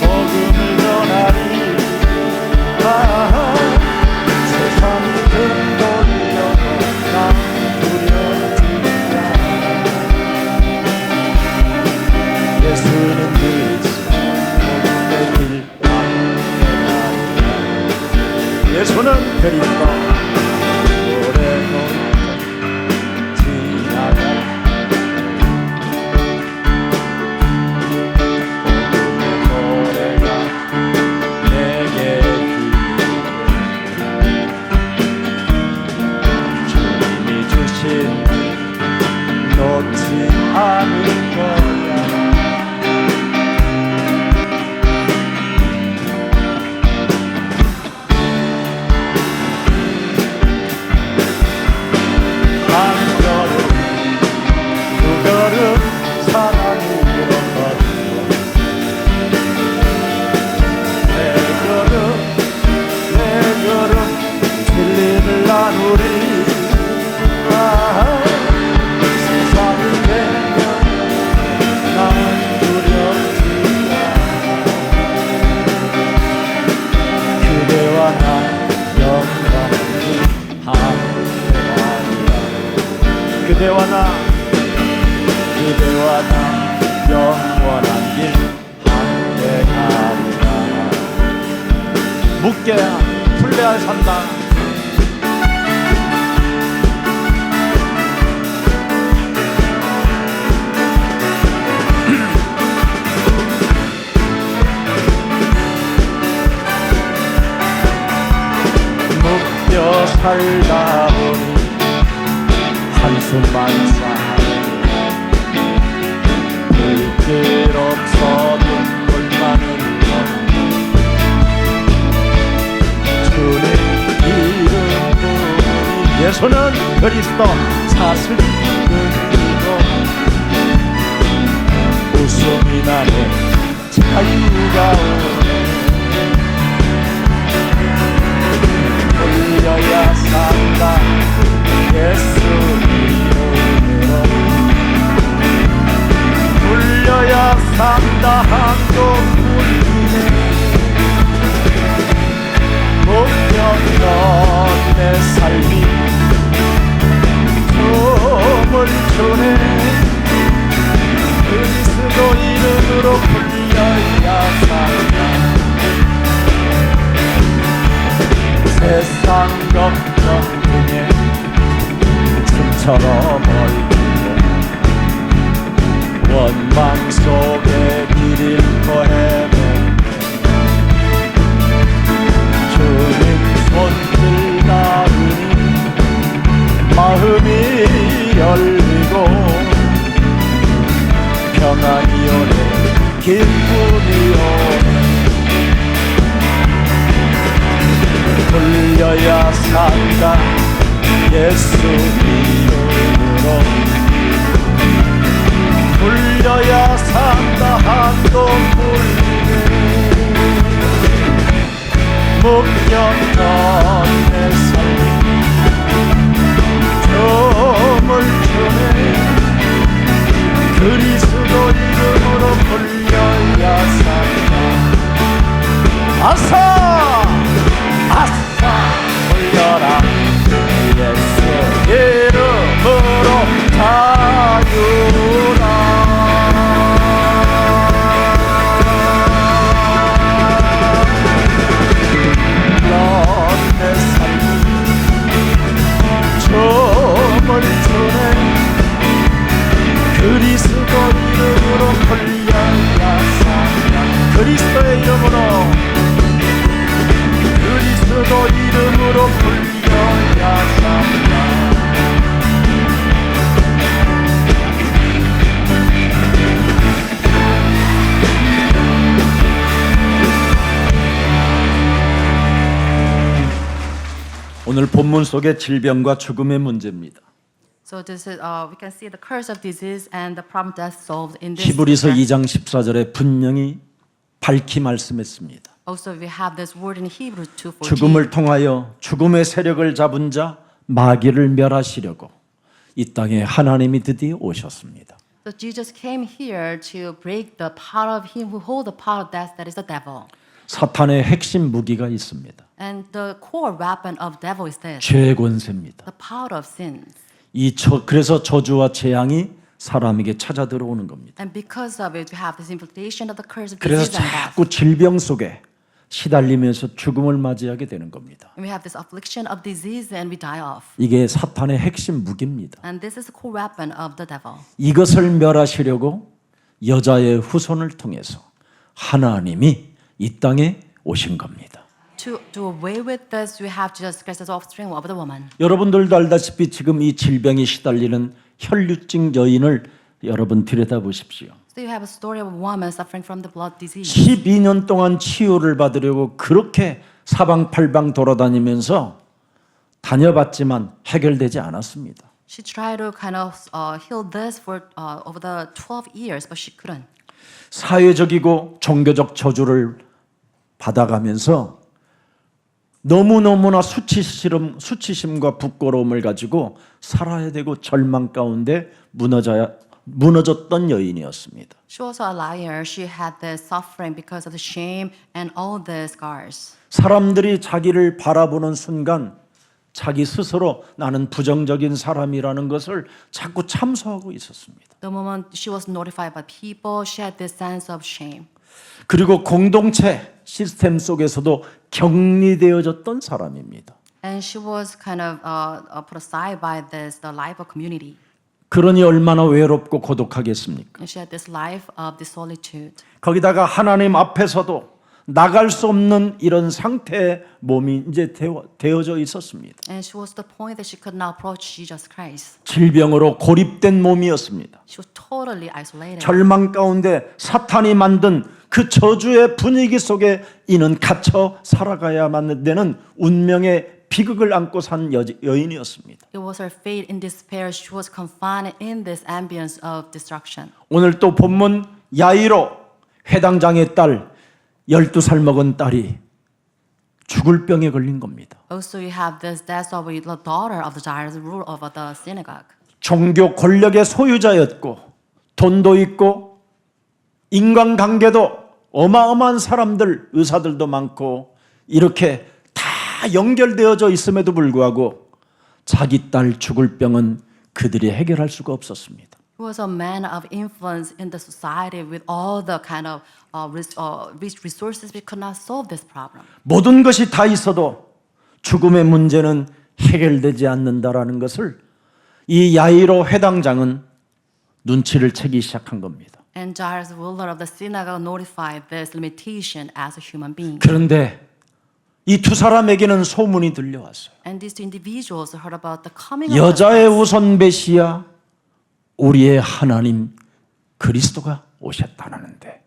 복음을 전하리. 세상이 흔들려도 난 두려워지지 않아. 예수는 그리스도 노래도 지나갈 노래가 내게 주님이 주신 놓지 않을 거야. 한 걸음 두 걸음 사랑이 일어났어. 내 걸음 진리를 나누리. 세상이 되면 나는 두렵지 않아. 그대와 나 영광이 함께하리라. 그대와 나 영원한 길 함께하리라. 묻게야 풀레야 산다. 묶여 살다 보니 한숨만 쌓아도 물길 없어 눈물 많은 것 주님 이름 부르니 예수는 그리스도 사슬이 끊기고 웃음이 나네 자유가 오네. 울려야 산다 예수 이름으로 울려야 산다 한국 울리네. 목련던 내 삶이 춤을 추네. 그리스도 이름으로 울려야 산다. 세상 걱정 등에 춤처럼 얽히고 원망 속에 길 잃고 헤매네. 주님 손길 닿으니 마음이 열리고 평안이 오네 기쁨이 오네. 울려야 산다 예수 이름으로 울려야 산다 한동 울리네. 목련던 내 삶이 춤을 추네. 그리스도 이름으로 울려야 산다. 아사 아싸 울려라 예수 이름으로 자유라. 내 삶이 춤을 추네. 그리스도 이름으로 울려야 산다. 그리스도의 이름으로 그리스도 이름으로 불려야 산다. 오늘 본문 속의 질병과 죽음의 문제입니다. So this is we can see the curse of disease and the problem death solved in this. 히브리서 2장 14절에 분명히 밝히 말씀했습니다. Also we have this word in Hebrews 2:14. 죽음을 통하여 죽음의 세력을 잡은 자 마귀를 멸하시려고 이 땅에 하나님이 드디어 오셨습니다. So Jesus came here to break the power of him who hold the power of death, that is the devil. 사탄의 핵심 무기가 있습니다. And the core weapon of devil is this, 죄의 권세입니다. the power of sins. 그래서 저주와 재앙이 사람에게 찾아 들어오는 겁니다. And because of it, we have this implication of the curse of 그래서 disease and death. 자꾸 질병 속에 시달리면서 죽음을 맞이하게 되는 겁니다. And we have this affliction of disease and we die off. 이게 사탄의 핵심 무기입니다. And this is the core weapon of the devil. 이것을 멸하시려고 여자의 후손을 통해서 하나님이 이 땅에 오신 겁니다. To do away with this, we have Jesus Christ as offspring of the woman. 여러분들도 알다시피 지금 이 질병에 시달리는 혈류증 여인을 여러분 들여다보십시오. So you have a story of a woman suffering from the blood disease. 12년 동안 치유를 받으려고 그렇게 사방팔방 돌아다니면서 다녀봤지만 해결되지 않았습니다. She tried to kind of heal this for over the 12 years, but she couldn't. 사회적이고 종교적 저주를 받아가면서 너무너무나 수치심과 부끄러움을 가지고 살아야 되고 절망 가운데 무너졌던 여인이었습니다. She was a liar. She had this suffering because of the shame and all the scars. 사람들이 자기를 바라보는 순간 자기 스스로 나는 부정적인 사람이라는 것을 자꾸 참소하고 있었습니다. The moment she was notified by people, she had this sense of shame. 그리고 공동체 시스템 속에서도 격리되어졌던 사람입니다. And she was kind of put aside by the life of community. 그러니 얼마나 외롭고 고독하겠습니까? And she had this life of the solitude. 거기다가 하나님 앞에서도 나갈 수 없는 이런 상태의 몸이 이제 되어져 있었습니다. And she was to the point that she could not approach Jesus Christ. 질병으로 고립된 몸이었습니다. She was totally isolated. 절망 가운데 사탄이 만든 그 저주의 분위기 속에 이는 갇혀 살아가야만 되는 운명의 비극을 안고 산 여인이었습니다. It was her fate in despair. She was confined in this ambience of destruction. 오늘 또 본문 야이로 회당장의 딸 12살 먹은 딸이 죽을 병에 걸린 겁니다. Also, you have this death of the daughter of the Jairus, ruler of the synagogue. 종교 권력의 소유자였고 돈도 있고 인간관계도 어마어마한 사람들 의사들도 많고 이렇게 다 연결되어져 있음에도 불구하고 자기 딸 죽을 병은 그들이 해결할 수가 없었습니다. He was a man of influence in the society with all the kind of rich resources. We could not solve this problem. 모든 것이 다 있어도 죽음의 문제는 해결되지 않는다라는 것을 이 야이로 회당장은 눈치를 채기 시작한 겁니다. And Jairus, ruler of the synagogue, notified this limitation as a human being. 그런데 이 두 사람에게는 소문이 들려왔어요. And these two individuals heard about the coming of 여자의 우선 메시아 우리의 하나님 그리스도가 오셨다라는데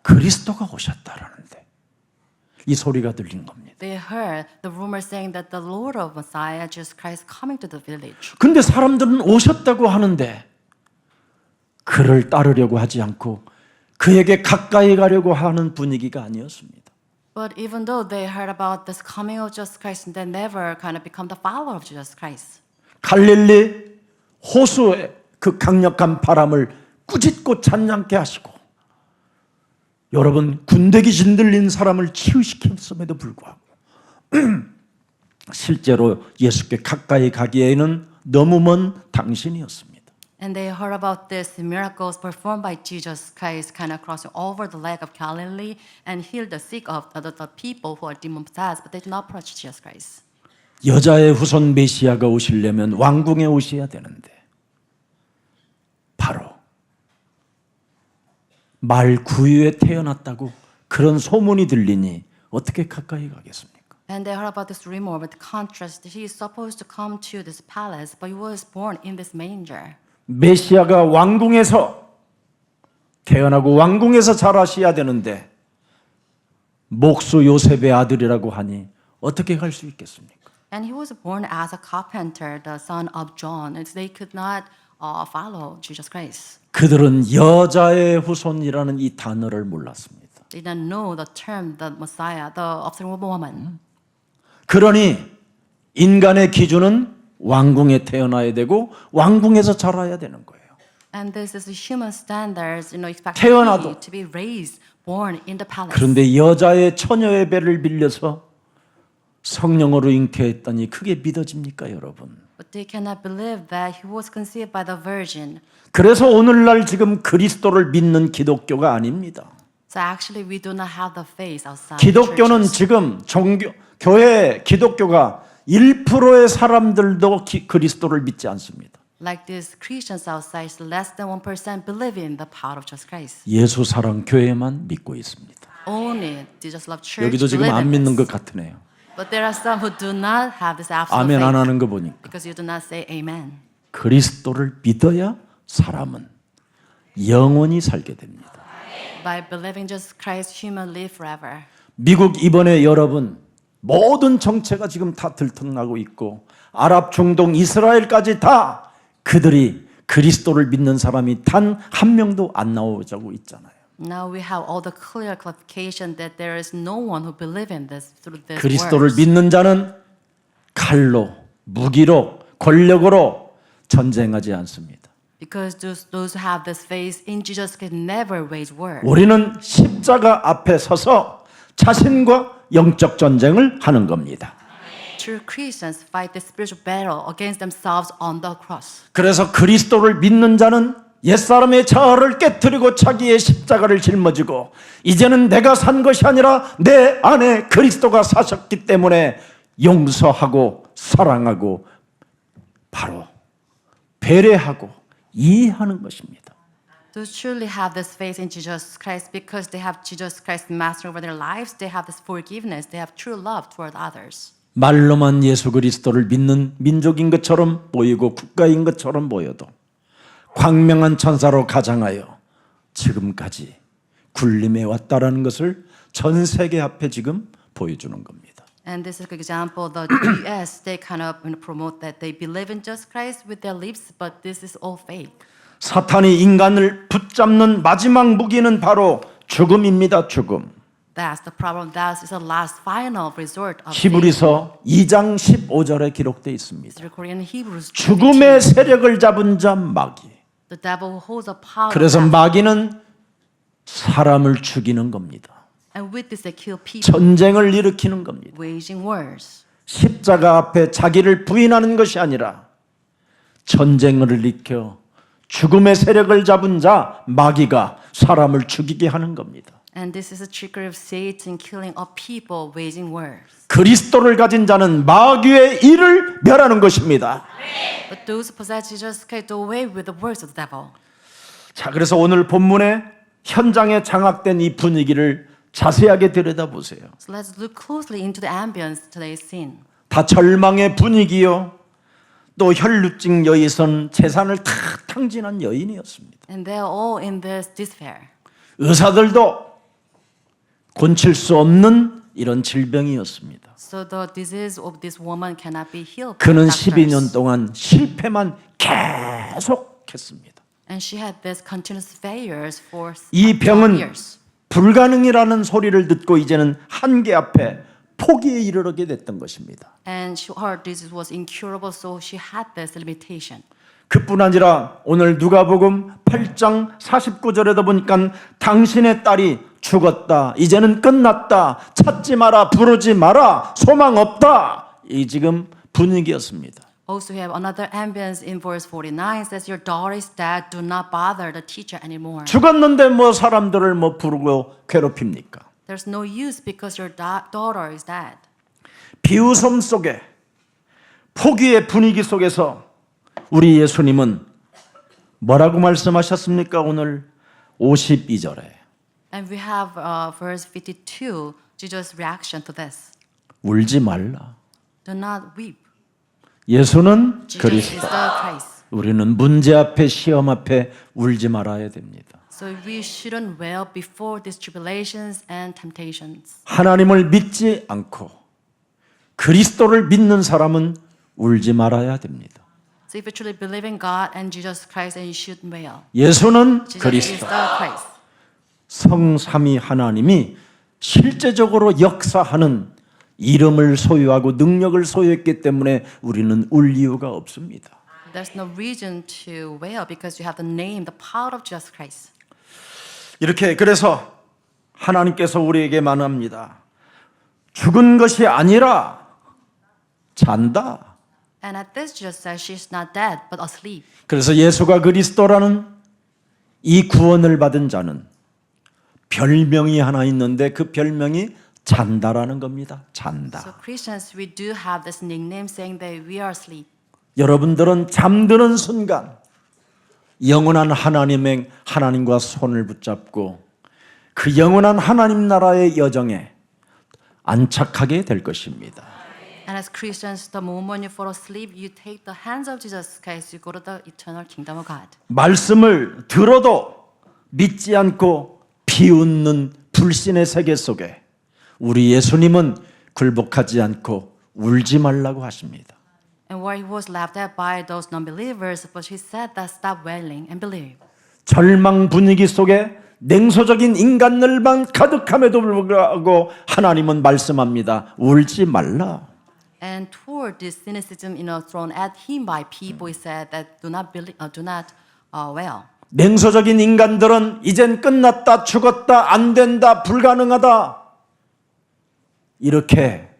그리스도가 오셨다라는데 이 소리가 들린 겁니다. They heard the rumor saying that the Lord of Messiah, Jesus Christ, coming to the village. 근데 사람들은 오셨다고 하는데 그를 따르려고 하지 않고 그에게 가까이 가려고 하는 분위기가 아니었습니다. But even though they heard about this coming of Jesus Christ, they never kind of become the follower of Jesus Christ. 갈릴리 호수의 그 강력한 바람을 꾸짖고 찬양케 하시고 여러분 군대기 진들린 사람을 치유시켰음에도 불구하고 실제로 예수께 가까이 가기에는 너무 먼 당신이었습니다. And they heard about this miracles performed by Jesus Christ, kind of crossing over the lake of Galilee and healed the sick of the people who are demon possessed, but they did not approach Jesus Christ. 여자의 후손 메시아가 오시려면 왕궁에 오셔야 되는데 바로 말 구유에 태어났다고 그런 소문이 들리니 어떻게 가까이 가겠습니까? And they heard about this rumor with contrast. He is supposed to come to this palace, but he was born in this manger. 메시아가 왕궁에서 태어나고 왕궁에서 자라셔야 되는데 목수 요셉의 아들이라고 하니 어떻게 갈 수 있겠습니까? And he was born as a carpenter, the son of John. And they could not follow Jesus Christ. 그들은 여자의 후손이라는 이 단어를 몰랐습니다. They didn't know the term, the Messiah, the offspring of a woman. 그러니 인간의 기준은 왕궁에 태어나야 되고 왕궁에서 자라야 되는 거예요. And this is the human standards, expected 태어나도. to be raised, born in the palace. 그런데 여자의 처녀의 배를 빌려서 성령으로 잉태했다니 그게 믿어집니까, 여러분? But they cannot believe that he was conceived by the virgin. 그래서 오늘날 지금 그리스도를 믿는 기독교가 아닙니다. So actually, we do not have the faith outside 기독교는 churches. 지금 교회 기독교가 1%의 사람들도 그리스도를 믿지 않습니다. Like these Christians outside, less than 1% believe in the power of Jesus Christ. 예수 사랑 교회만 믿고 있습니다. Only Jesus love church 여기도 지금 believe 안 in 믿는 것 this. 같으네요. But there are some who do not have this absolute 아멘 안 faith 하는 거 보니까 because you do not say amen. 그리스도를 믿어야 사람은 영원히 살게 됩니다. By believing Jesus Christ, human live forever. 미국 이번에 여러분 모든 정체가 지금 다 들통나고 있고 아랍 중동 이스라엘까지 다 그들이 그리스도를 믿는 사람이 단 한 명도 안 나오자고 있잖아요. Now we have all the clear clarification that there is no one who believe in this through this 그리스도를 words. 믿는 자는 칼로 무기로 권력으로 전쟁하지 않습니다. Because those who have this faith in Jesus can never wage war. 우리는 십자가 앞에 서서 자신과 영적 전쟁을 하는 겁니다. True Christians fight the spiritual battle against themselves on the cross. 그래서 그리스도를 믿는 자는 옛사람의 자아를 깨뜨리고 자기의 십자가를 짊어지고 이제는 내가 산 것이 아니라 내 안에 그리스도가 사셨기 때문에 용서하고 사랑하고 바로 배려하고 이해하는 것입니다. To truly have this faith in Jesus Christ because they have Jesus Christ master over their lives, they have this forgiveness, they have true love toward others. 말로만 예수 그리스도를 믿는 민족인 것처럼 보이고 국가인 것처럼 보여도 광명한 천사로 가장하여 지금까지 군림해 왔다라는 것을 전 세계 앞에 지금 보여주는 겁니다. And this is an example. The U.S. they kind of promote that they believe in Jesus Christ with their lips, but this is all fake. 사탄이 인간을 붙잡는 마지막 무기는 바로 죽음입니다. 죽음. That's the problem. That is the last final resort of Satan. 히브리서 2장 15절에 기록되어 있습니다. It's recorded in Hebrews. 죽음의 세력을 잡은 자 마귀. The devil holds a power. 그래서 of death. 마귀는 사람을 죽이는 겁니다. And with this they kill people, 전쟁을 일으키는 겁니다. waging wars. 십자가 앞에 자기를 부인하는 것이 아니라 전쟁을 일으켜 죽음의 세력을 잡은 자 마귀가 사람을 죽이게 하는 겁니다. And this is a trickery of Satan killing of people, waging wars. 그리스도를 가진 자는 마귀의 일을 멸하는 것입니다. But those who possess Jesus Christ do away with the works of the devil. 자, 그래서 오늘 본문에 현장에 장악된 이 분위기를 자세하게 들여다보세요. So let's look closely into the ambience today's scene. 다 절망의 분위기요. 또 혈루증 여인선 재산을 다 탕진한 여인이었습니다. And they're all in this despair. 의사들도 고칠 수 없는 이런 질병이었습니다. So the disease of this woman cannot be healed. by 그는 doctors. 12년 동안 실패만 계속했습니다. And she had this continuous failures for 이 12 병은 years. 불가능이라는 소리를 듣고 이제는 한계 앞에 포기에 이르게 됐던 것입니다. And her disease was incurable, so she had this limitation. 그뿐 아니라 오늘 누가복음 8장 49절에도 보니까 당신의 딸이 죽었다. 이제는 끝났다. 찾지 마라. 부르지 마라. 소망 없다. 이 지금 분위기였습니다. Also, we have another ambience in verse 49 says, "Your daughter is dead. Do not bother the teacher anymore." 죽었는데 뭐 사람들을 뭐 부르고 괴롭힙니까? There's no use because your daughter is dead. 비웃음 속에 포기의 분위기 속에서 우리 예수님은 뭐라고 말씀하셨습니까? 오늘 52절에 And we have verse 52, Jesus' reaction to this. 울지 말라. Do not weep. 예수는 Jesus is 그리스도. the Christ. 우리는 문제 앞에 시험 앞에 울지 말아야 됩니다. So we shouldn't wail before these tribulations and temptations. 하나님을 믿지 않고 그리스도를 믿는 사람은 울지 말아야 됩니다. So if you truly believe in God and Jesus Christ, then you shouldn't wail. 예수는 Jesus is 그리스도. the Christ. 성삼위 하나님이 실제적으로 역사하는 이름을 소유하고 능력을 소유했기 때문에 우리는 울 이유가 없습니다. There's no reason to wail because you have the name, the power of Jesus Christ. 이렇게 그래서 하나님께서 우리에게 말합니다. 죽은 것이 아니라 잔다. And at this, Jesus says she's not dead, but asleep. 그래서 예수가 그리스도라는 이 구원을 받은 자는 별명이 하나 있는데 그 별명이 잔다라는 겁니다. 잔다. So Christians, we do have this nickname saying that we are asleep. 여러분들은 잠드는 순간 영원한 하나님과 손을 붙잡고 그 영원한 하나님 나라의 여정에 안착하게 될 것입니다. And as Christians, the moment you fall asleep, you take the hands of Jesus Christ, you go to the eternal kingdom of God. 말씀을 들어도 믿지 않고 비웃는 불신의 세계 속에 우리 예수님은 굴복하지 않고 울지 말라고 하십니다. And where he was laughed at by those non-believers, but he said that stop wailing and believe. 절망 분위기 속에 냉소적인 인간 열망 가득함에도 불구하고 하나님은 말씀합니다. 울지 말라. And toward this cynicism, thrown at him by people, he said that do not wail. 냉소적인 인간들은 이젠 끝났다, 죽었다, 안 된다, 불가능하다 이렇게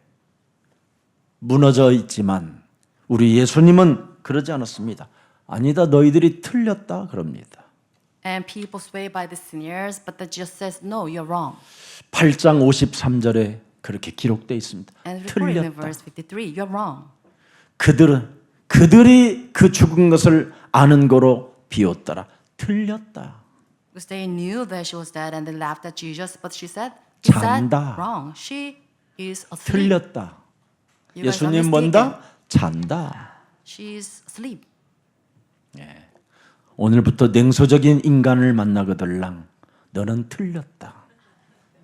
무너져 있지만 우리 예수님은 그러지 않았습니다. 아니다, 너희들이 틀렸다 그럽니다. And people sway by the sneers, but the Jesus says, no, you're wrong. 8장 53절에 그렇게 기록되어 있습니다. And recorded in 틀렸다. verse 53, you're wrong. 그들이 그 죽은 것을 아는 거로 비웃더라. 틀렸다. Because they knew that she was dead and they laughed at Jesus, but she said, he said 잔다. wrong. She is asleep. 틀렸다. You guys are 예수님 mistaken. 뭔다? 잔다. She's asleep. 오늘부터 냉소적인 인간을 만나거들랑 너는 틀렸다.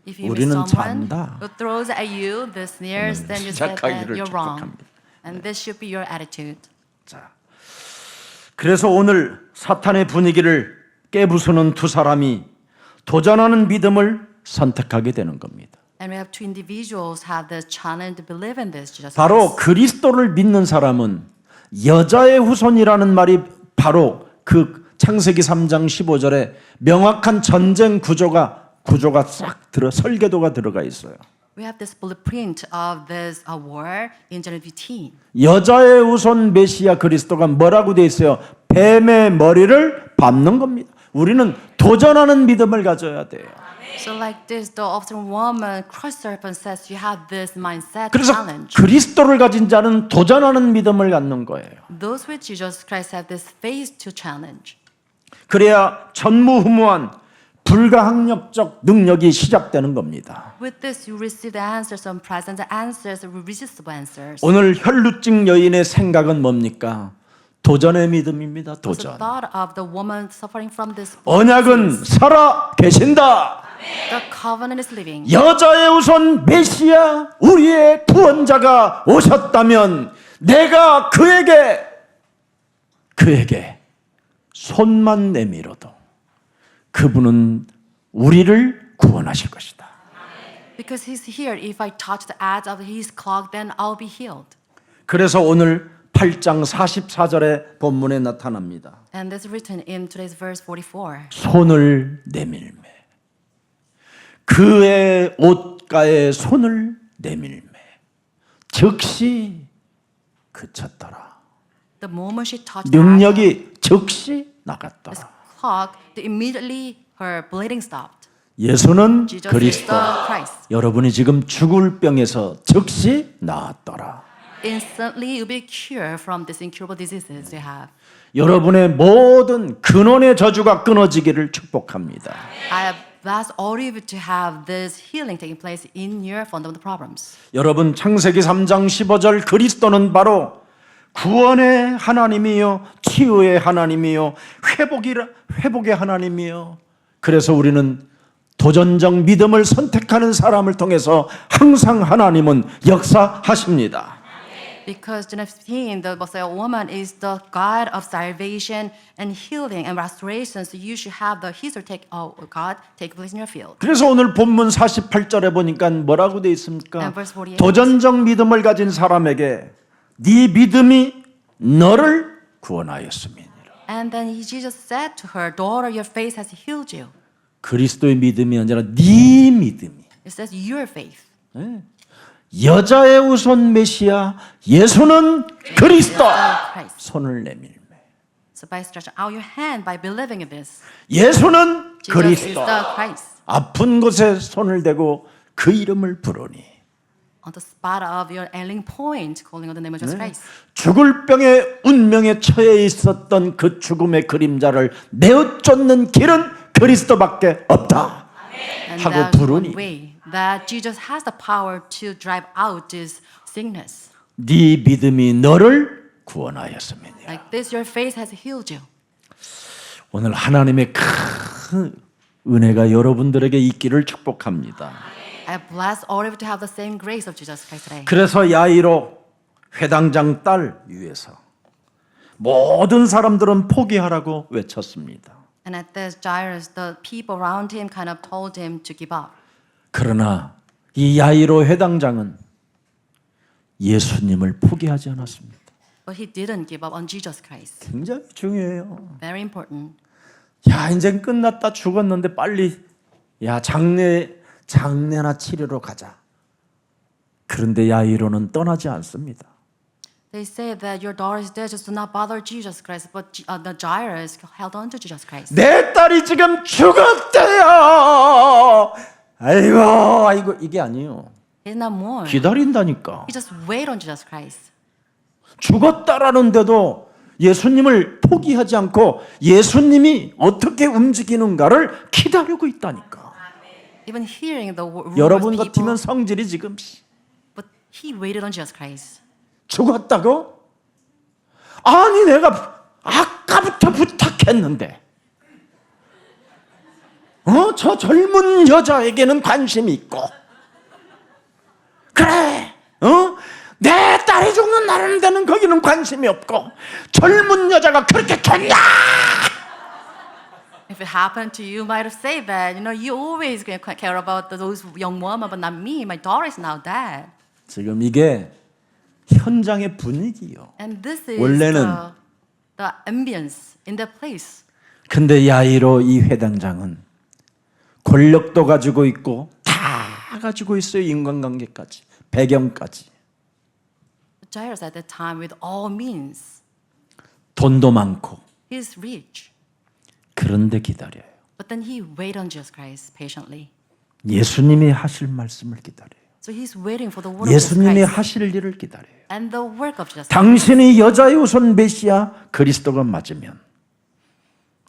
If you 우리는 meet someone 잔다. who throws at you the sneers, then you said that 시작하기를 you're wrong. 축복합니다. And this should be your attitude. 자, 그래서 오늘 사탄의 분위기를 깨부수는 두 사람이 도전하는 믿음을 선택하게 되는 겁니다. And we have two individuals have the challenge to believe in this Jesus 바로 Christ. 그리스도를 믿는 사람은 여자의 후손이라는 말이 바로 그 창세기 3장 15절에 명확한 전쟁 구조가 싹 설계도가 들어가 있어요. We have this blueprint of this war in Genesis 15. 여자의 후손 메시아 그리스도가 뭐라고 돼 있어요? 뱀의 머리를 밟는 겁니다. 우리는 도전하는 믿음을 가져야 돼요. So like this, the obstinate woman crushed serpent says you have this mindset 그래서 challenge. 그리스도를 가진 자는 도전하는 믿음을 갖는 거예요. Those with Jesus Christ have this faith to challenge. 그래야 전무후무한 불가항력적 능력이 시작되는 겁니다. With this, you receive the answers, unpleasant answers, irresistible answers. 오늘 혈루증 여인의 생각은 뭡니까? 도전의 믿음입니다. So the 도전. thought of the woman suffering from this 언약은 살아 계신다. the covenant is living. 여자의 우선 메시아 우리의 구원자가 오셨다면 내가 그에게 손만 내밀어도 그분은 우리를 구원하실 것이다. Because he's here. If I touch the edge of his cloak, then I'll be healed. 그래서 오늘 8장 44절의 본문에 나타납니다. And that's written in today's verse 44. 손을 내밀매. 그의 옷가에 손을 내밀매. 즉시 그쳤더라. The moment she touched the edge 능력이 즉시 나갔더라. clock, immediately her bleeding stopped. 예수는 Jesus 그리스도. is the Christ. 여러분이 지금 죽을 병에서 즉시 나았더라. Instantly, you'll be cured from these incurable diseases you have. 여러분의 모든 근원의 저주가 끊어지기를 축복합니다. I bless all of you to have this healing taking place in your fundamental problems. 여러분 창세기 3장 15절 그리스도는 바로 구원의 하나님이요 치유의 하나님이요 회복의 하나님이요. 그래서 우리는 도전적 믿음을 선택하는 사람을 통해서 항상 하나님은 역사하십니다. Because Genesis 15, the Messiah woman is the God of salvation and healing and restoration. So you should have the history God take place in your field. 그래서 오늘 본문 48절에 보니까 뭐라고 돼 있습니까? And verse 48. 도전적 믿음을 가진 사람에게 네 믿음이 너를 구원하였음이니라. And then Jesus said to her, daughter, your faith has healed you. 그리스도의 믿음이 아니라 네 믿음이. It says your faith. 여자의 우선 메시아 예수는 그리스도. Christ. 손을 내밀매. So by stretching out your hand by believing in this, 예수는 Jesus is 그리스도. the Christ. 아픈 곳에 손을 대고 그 이름을 부르니 On the spot of your ailing point, calling on the name of Jesus Christ. 죽을 병의 운명에 처해 있었던 그 죽음의 그림자를 내어쫓는 길은 그리스도밖에 없다 And 하고 that's 부르니 one way that Jesus has the power to drive out this sickness. 네 믿음이 너를 구원하였으니 Like this, your faith has healed you. 오늘 하나님의 큰 은혜가 여러분들에게 있기를 축복합니다. I bless all of you to have the same grace of Jesus Christ today. 그래서 야이로 회당장 딸 위해서 모든 사람들은 포기하라고 외쳤습니다. And at this, Jairus, the people around him kind of told him to give up. 그러나 이 야이로 회당장은 예수님을 포기하지 않았습니다. But he didn't give up on Jesus Christ. 굉장히 중요해요. Very important. 야, 이제 끝났다 죽었는데 빨리 야 장례나 치료로 가자. 그런데 야이로는 떠나지 않습니다. They say that your daughter is dead, just do not bother Jesus Christ. But the Jairus held on to Jesus Christ. 내 딸이 지금 죽었대요. 아이고 이게 아니에요. He's not more. 기다린다니까. He just wait on Jesus Christ. 죽었다라는데도 예수님을 포기하지 않고 예수님이 어떻게 움직이는가를 기다리고 있다니까. Even hearing the rumors 여러분 people, 같으면 성질이 지금 but he waited on Jesus Christ. 죽었다고? 아니 내가 아까부터 부탁했는데 저 젊은 여자에게는 관심이 있고 그래 내 딸이 죽는 날인데는 거기는 관심이 없고 젊은 여자가 그렇게 좋냐? If it happened to you, you might have said that, you always care about those young women, but not me. My daughter is now dead. 지금 이게 현장의 분위기요. And this is 원래는 the ambience in that place. 근데 야이로 이 회당장은 권력도 가지고 있고 다 가지고 있어요. 인간관계까지 배경까지 Jairus at that time with all means. 돈도 많고 He's rich. 그런데 기다려요. But then he waited on Jesus Christ patiently. 예수님이 하실 말씀을 기다려요. So he's waiting for the word of Jesus 예수님이 Christ 하실 일을 기다려요. and the work of Jesus Christ. 당신이 여자의 우선 메시아 그리스도가 맞으면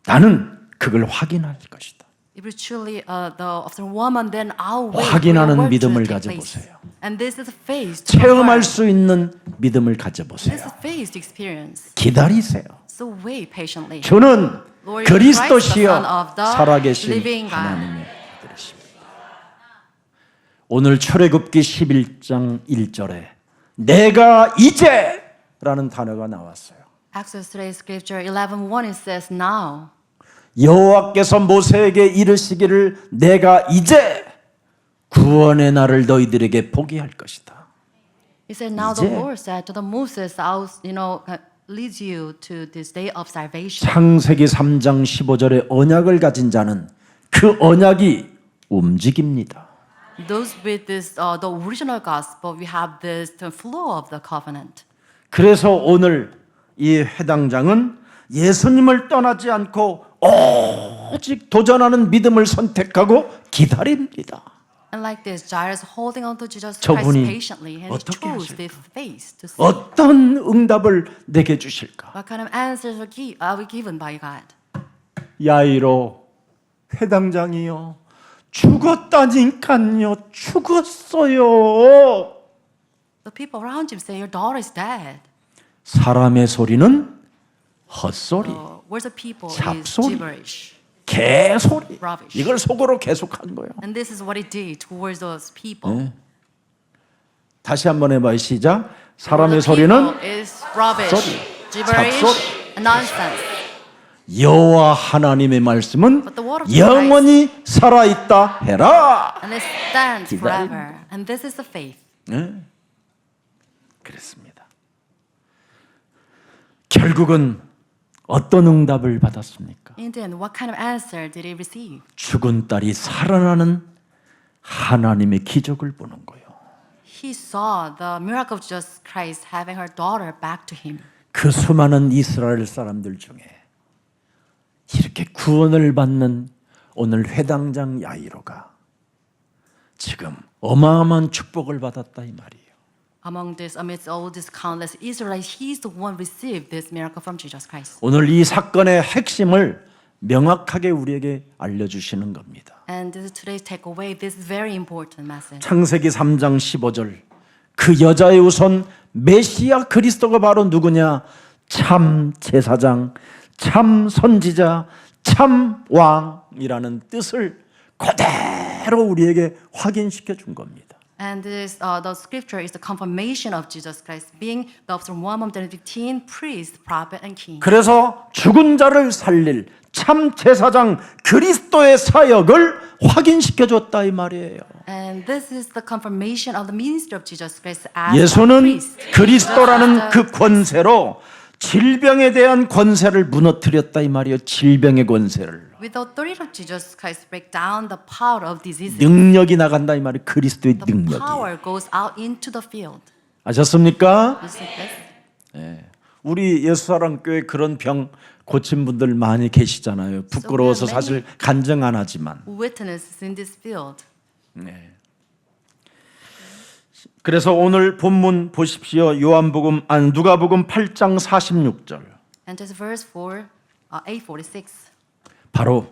나는 그걸 확인할 것이다. If you're truly the observant woman, then I'll wait for 확인하는 your work 믿음을 to take place. 가져보세요. And this is faith to 체험할 confirm. 수 있는 믿음을 This 가져보세요. is faith to experience. 기다리세요. So wait patiently. 저는 Lord 그리스도시여 Christ, the Son of the 살아계신 living God. 하나님의 아들이십니다. 오늘 출애굽기 11장 1절에 내가 이제 라는 단어가 나왔어요. Exodus today's scripture 11:1 it says now. 여호와께서 모세에게 이르시기를 내가 이제 구원의 날을 너희들에게 보게 할 것이다. He said now the 이제. Lord said to the Moses, I'll lead you to this day of salvation. 창세기 3장 15절에 언약을 가진 자는 그 언약이 움직입니다. Those with this the original gospel, we have this the flow of the covenant. 그래서 오늘 이 회당장은 예수님을 떠나지 않고 오직 도전하는 믿음을 선택하고 기다립니다. And like this, Jairus holding on to Jesus Christ 저분이 patiently and he 어떻게 chose 하실까? this faith to see 어떤 응답을 내게 주실까? what kind of answers are we given by God. 야이로 회당장이요 죽었다니까요 죽었어요. The people around him say, your daughter is dead. 사람의 소리는 헛소리, Words of people is 잡소리. gibberish. 개소리. Rubbish. 이걸 속으로 계속한 거예요. And this is what he did towards those people. 다시 한번 해봐요. 시작. The 사람의 people 소리는 is rubbish, 소리, gibberish, 잡소리. and nonsense. 여호와 하나님의 말씀은 But the word of 영원히 살아있다 해라. And it stands 기다림. forever. And this is the faith. 네. 그렇습니다. 결국은 어떤 응답을 받았습니까? In the end, what kind of answer did he receive? 죽은 딸이 살아나는 하나님의 기적을 보는 거예요. He saw the miracle of Jesus Christ having her daughter back to him. 그 수많은 이스라엘 사람들 중에 이렇게 구원을 받는 오늘 회당장 야이로가 지금 어마어마한 축복을 받았다 이 말이에요. Among this, amidst all these countless Israelites, he's the one received this miracle from Jesus Christ. 오늘 이 사건의 핵심을 명확하게 우리에게 알려주시는 겁니다. And this is today's takeaway. This is very important message. 창세기 3장 15절 그 여자의 우선 메시아 그리스도가 바로 누구냐? 참 제사장, 참 선지자, 참 왕이라는 뜻을 그대로 우리에게 확인시켜 준 겁니다. And this, the scripture is the confirmation of Jesus Christ being the one between priest, prophet, and king. 그래서 죽은 자를 살릴 참 제사장 그리스도의 사역을 확인시켜 줬다 이 말이에요. And this is the confirmation of the ministry of Jesus Christ as 예수는 a priest. 그리스도라는 그 권세로 질병에 대한 권세를 무너뜨렸다 이 말이에요. 질병의 권세를. With the authority of Jesus Christ, break down the power of diseases. 능력이 나간다 이 말이에요. 그리스도의 The 능력이. power goes out into the field. 아셨습니까? You see this? 우리 예수사랑교회 그런 병 고친 분들 많이 계시잖아요. 부끄러워서 사실 간증 안 하지만. Witnesses in this field. 그래서 오늘 본문 보십시오. 누가복음 8장 46절. And this verse 8:46. 바로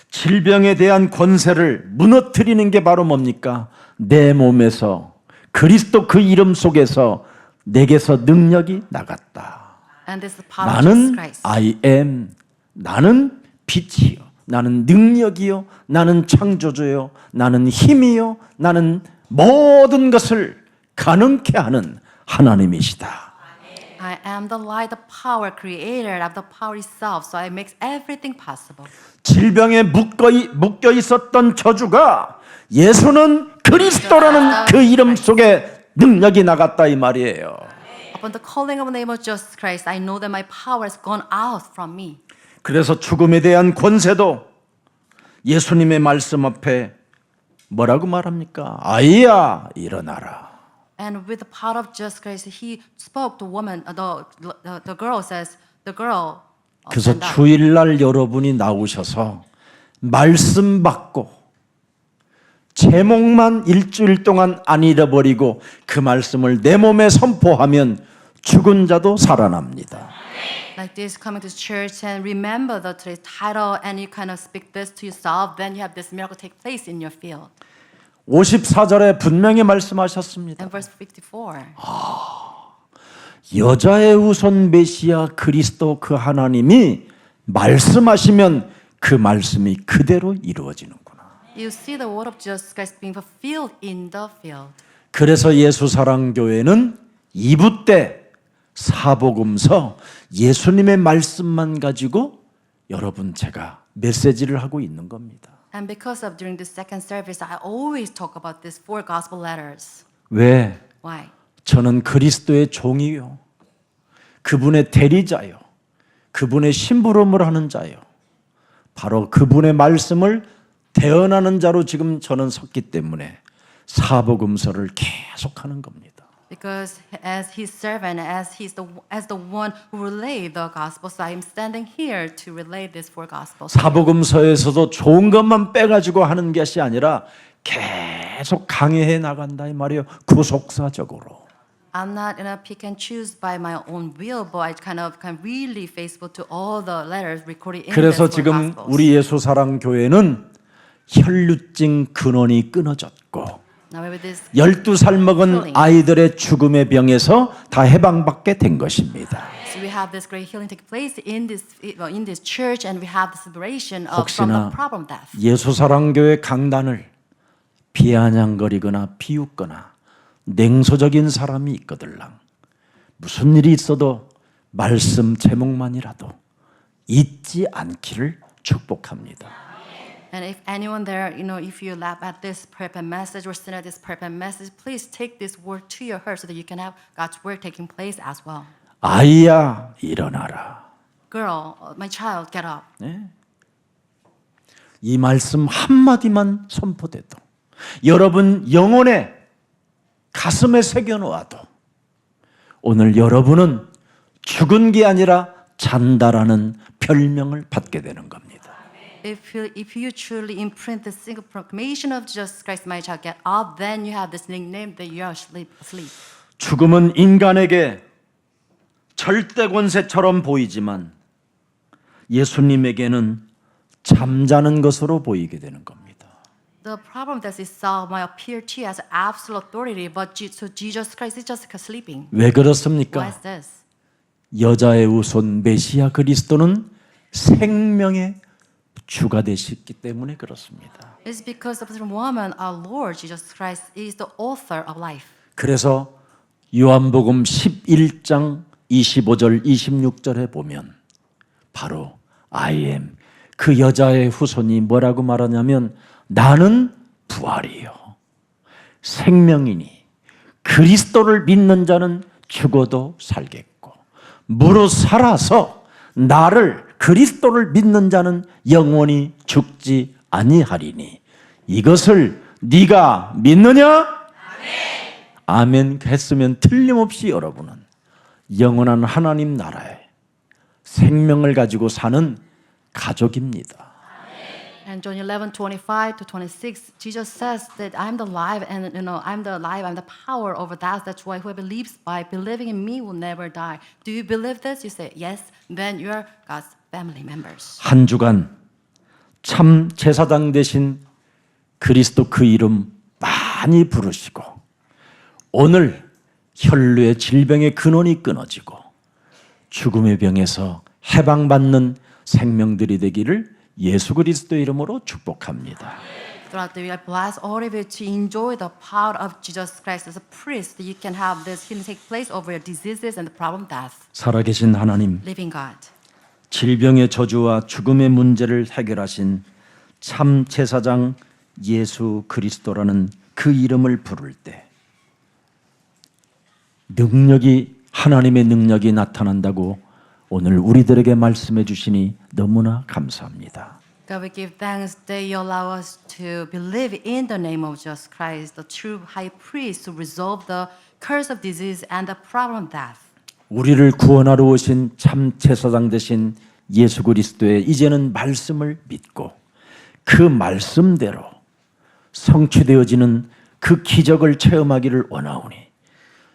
질병에 대한 권세를 무너뜨리는 게 바로 뭡니까? 내 몸에서 그리스도 그 이름 속에서 내게서 능력이 나갔다. And this is the power of Jesus 나는 Christ. I am, 나는 빛이요, 나는 능력이요, 나는 창조주요, 나는 힘이요, 나는 모든 것을 가능케 하는 하나님이시다. I am the light, the power creator of the power itself. So I make everything possible. 질병에 묶여 있었던 저주가 예수는 그리스도라는 그 이름 속에 능력이 나갔다 이 말이에요. Upon the calling of the name of Jesus Christ, I know that my power has gone out from me. 그래서 죽음에 대한 권세도 예수님의 말씀 앞에 뭐라고 말합니까? 아이야 일어나라. And with the power of Jesus Christ, he spoke to woman. The girl says, the girl. 그래서 stand up. 주일날 여러분이 나오셔서 말씀 받고 제목만 일주일 동안 안 잃어버리고 그 말씀을 내 몸에 선포하면 죽은 자도 살아납니다. Like this, coming to church and remember the today's title, and you kind of speak this to yourself. Then you have this miracle take place in your field. 54절에 분명히 말씀하셨습니다. And verse 54. 여자의 우선 메시아 그리스도 그 하나님이 말씀하시면 그 말씀이 그대로 이루어지는구나. You see the word of Jesus Christ being fulfilled in the field. 그래서 예수사랑교회는 2부 때 사복음서 예수님의 말씀만 가지고 여러분 제가 메시지를 하고 있는 겁니다. And because of during the second service, I always talk about these 4 gospel letters. 왜? Why? 저는 그리스도의 종이요. 그분의 대리자요. 그분의 심부름을 하는 자요. 바로 그분의 말씀을 대언하는 자로 지금 저는 섰기 때문에 사복음서를 계속하는 겁니다. Because as his servant, as the one who relayed the gospel, so I am standing here to relay these 4 gospels. 사복음서에서도 좋은 것만 빼가지고 하는 것이 아니라 계속 강해해 나간다 이 말이에요. 구속사적으로. I'm not gonna pick and choose by my own will, but I kind of really faithful to all the letters recorded in 그래서 these 4 지금 gospels. 우리 예수사랑교회는 혈루증 근원이 끊어졌고 Now with this 12살 먹은 아이들의 죽음의 병에서 다 해방받게 된 것입니다. So we have this great healing take place in this church, and we have the separation from the 혹시나 problem death. 예수사랑교회 강단을 비아냥거리거나 비웃거나 냉소적인 사람이 있거들랑 무슨 일이 있어도 말씀 제목만이라도 잊지 않기를 축복합니다. And if anyone there, if you laugh at this perfect message or sin at this perfect message, please take this word to your heart so that you can have God's word taking place as well. 아이야 일어나라. Girl, my child, get up. 네? 이 말씀 한마디만 선포돼도 여러분 영혼에 가슴에 새겨놓아도 오늘 여러분은 죽은 게 아니라 잔다라는 별명을 받게 되는 겁니다. if you truly imprint the single proclamation of Jesus Christ, my child, get up, then you have this nickname that you are asleep. 죽음은 인간에게 절대 권세처럼 보이지만 예수님에게는 잠자는 것으로 보이게 되는 겁니다. The problem that itself might appear to you as absolute authority, but so Jesus Christ is just sleeping. 왜 그렇습니까? Why is this? 여자의 후손 메시아 그리스도는 생명의 주가 되셨기 때문에 그렇습니다. It's because of the woman, our Lord Jesus Christ is the author of life. 그래서 요한복음 11장 25절 26절에 보면 바로 I am 그 여자의 후손이 뭐라고 말하냐면 나는 부활이요 생명이니 그리스도를 믿는 자는 죽어도 살겠고 무릇 살아서 나를 그리스도를 믿는 자는 영원히 죽지 아니하리니 이것을 네가 믿느냐? 아멘 했으면 틀림없이 여러분은 영원한 하나님 나라에 생명을 가지고 사는 가족입니다. And John 11:25 to 26, Jesus says that I'm the life, and I'm the life, I'm the power over that. That's why whoever believes by believing in me will never die. Do you believe this? You say yes. Then you are God's family members. 한 주간 참 제사장 되신 그리스도 그 이름 많이 부르시고 오늘 혈루의 질병의 근원이 끊어지고 죽음의 병에서 해방받는 생명들이 되기를 예수 그리스도 이름으로 축복합니다. Throughout the year, bless all of you to enjoy the power of Jesus Christ as a priest. You can have this healing take place over your diseases and the problem death. 살아계신 하나님, Living God. 질병의 저주와 죽음의 문제를 해결하신 참 제사장 예수 그리스도라는 그 이름을 부를 때 능력이 하나님의 능력이 나타난다고 오늘 우리들에게 말씀해 주시니 너무나 감사합니다. God, we give thanks that you allow us to believe in the name of Jesus Christ, the true high priest, to resolve the curse of disease and the problem of death. 우리를 구원하러 오신 참 제사장 되신 예수 그리스도의 이제는 말씀을 믿고 그 말씀대로 성취되어지는 그 기적을 체험하기를 원하오니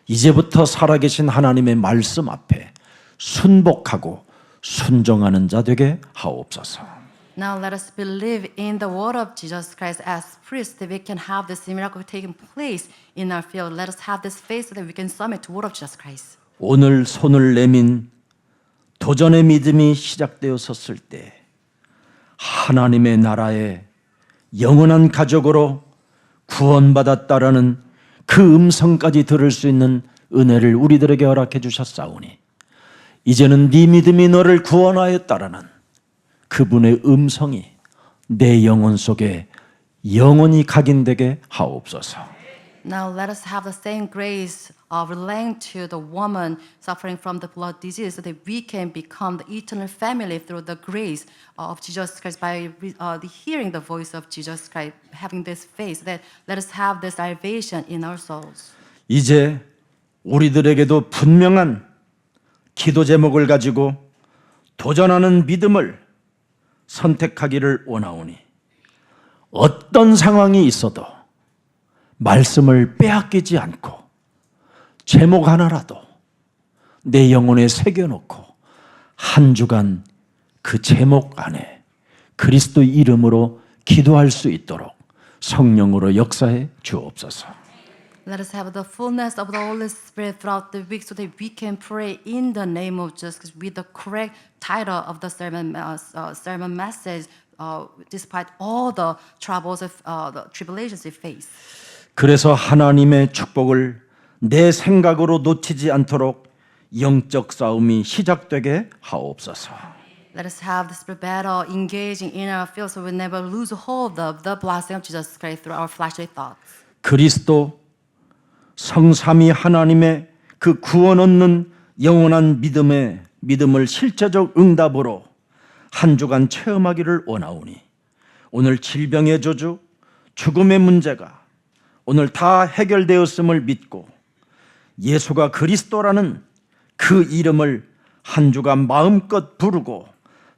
이제부터 살아계신 하나님의 말씀 앞에 순복하고 순종하는 자 되게 하옵소서. Now let us believe in the word of Jesus Christ as priests that we can have this miracle taking place in our field. Let us have this faith so that we can submit to the word of Jesus Christ. 오늘 손을 내민 도전의 믿음이 시작되었었을 때 하나님의 나라에 영원한 가족으로 구원받았다라는 그 음성까지 들을 수 있는 은혜를 우리들에게 허락해 주셨사오니 이제는 네 믿음이 너를 구원하였다라는 그분의 음성이 내 영혼 속에 영원히 각인되게 하옵소서. Now let us have the same grace of relaying to the woman suffering from the blood disease so that we can become the eternal family through the grace of Jesus Christ by hearing the voice of Jesus Christ, having this faith that let us have this salvation in our souls. 이제 우리들에게도 분명한 기도 제목을 가지고 도전하는 믿음을 선택하기를 원하오니 어떤 상황이 있어도 말씀을 빼앗기지 않고 제목 하나라도 내 영혼에 새겨놓고 한 주간 그 제목 안에 그리스도 이름으로 기도할 수 있도록 성령으로 역사해 주옵소서. Let us have the fullness of the Holy Spirit throughout the week so that we can pray in the name of Jesus with the correct title of the sermon message despite all the troubles of the tribulations we face. 그래서 하나님의 축복을 내 생각으로 놓치지 않도록 영적 싸움이 시작되게 하옵소서. Let us have the spirit battle engaging in our field so we never lose hold of the blessing of Jesus Christ through our fleshly thoughts. 그리스도 성삼위 하나님의 그 구원 얻는 영원한 믿음을 실제적 응답으로 한 주간 체험하기를 원하오니 오늘 질병의 저주, 죽음의 문제가 오늘 다 해결되었음을 믿고 예수가 그리스도라는 그 이름을 한 주간 마음껏 부르고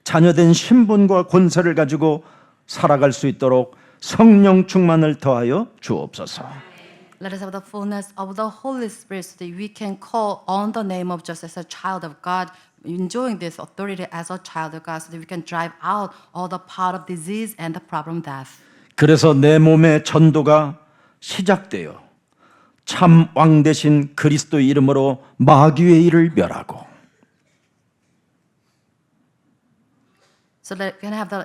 자녀된 신분과 권세를 가지고 살아갈 수 있도록 성령 충만을 더하여 주옵소서. Let us have the fullness of the Holy Spirit so that we can call on the name of just as a child of God, enjoying this authority as a child of God so that we can drive out all the power of disease and the problem of death. 그래서 내 몸의 전도가 시작되어 참 왕 되신 그리스도의 이름으로 마귀의 일을 멸하고 So that we can have the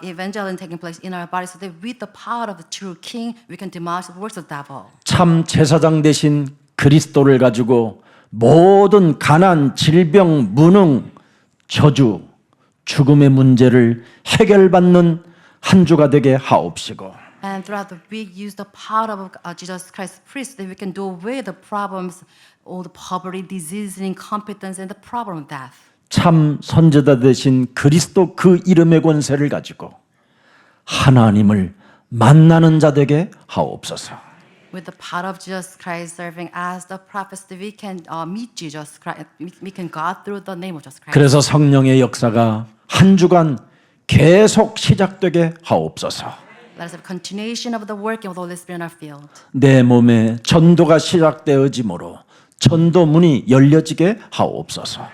evangelism taking place in our body so that with the power of the true King, we can demolish the works of the devil. 참 제사장 되신 그리스도를 가지고 모든 가난, 질병, 무능, 저주, 죽음의 문제를 해결받는 한 주가 되게 하옵시고 And throughout the week, use the power of Jesus Christ priest so that we can do away the problems, all the poverty, disease, incompetence, and the problem of death. 참 선지자 되신 그리스도 그 이름의 권세를 가지고 하나님을 만나는 자 되게 하옵소서. With the power of Jesus Christ serving as the prophets, that we can meet Jesus Christ, we can God through the name of Jesus Christ. 그래서 성령의 역사가 한 주간 계속 시작되게 하옵소서. Let us have continuation of the working of the Holy Spirit in our field. 내 몸에 전도가 시작되어지므로 전도문이 열려지게 하옵소서.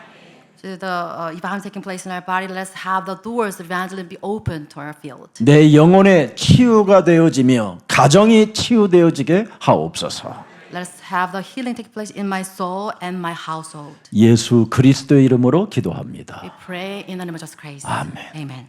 So the evangelism taking place in our body, let's have the doors of evangelism be open to our field. 내 영혼의 치유가 되어지며 가정이 치유되어지게 하옵소서. Let us have the healing take place in my soul and my household. 예수 그리스도의 이름으로 기도합니다. We pray in the name of Jesus Christ. Amen. Amen.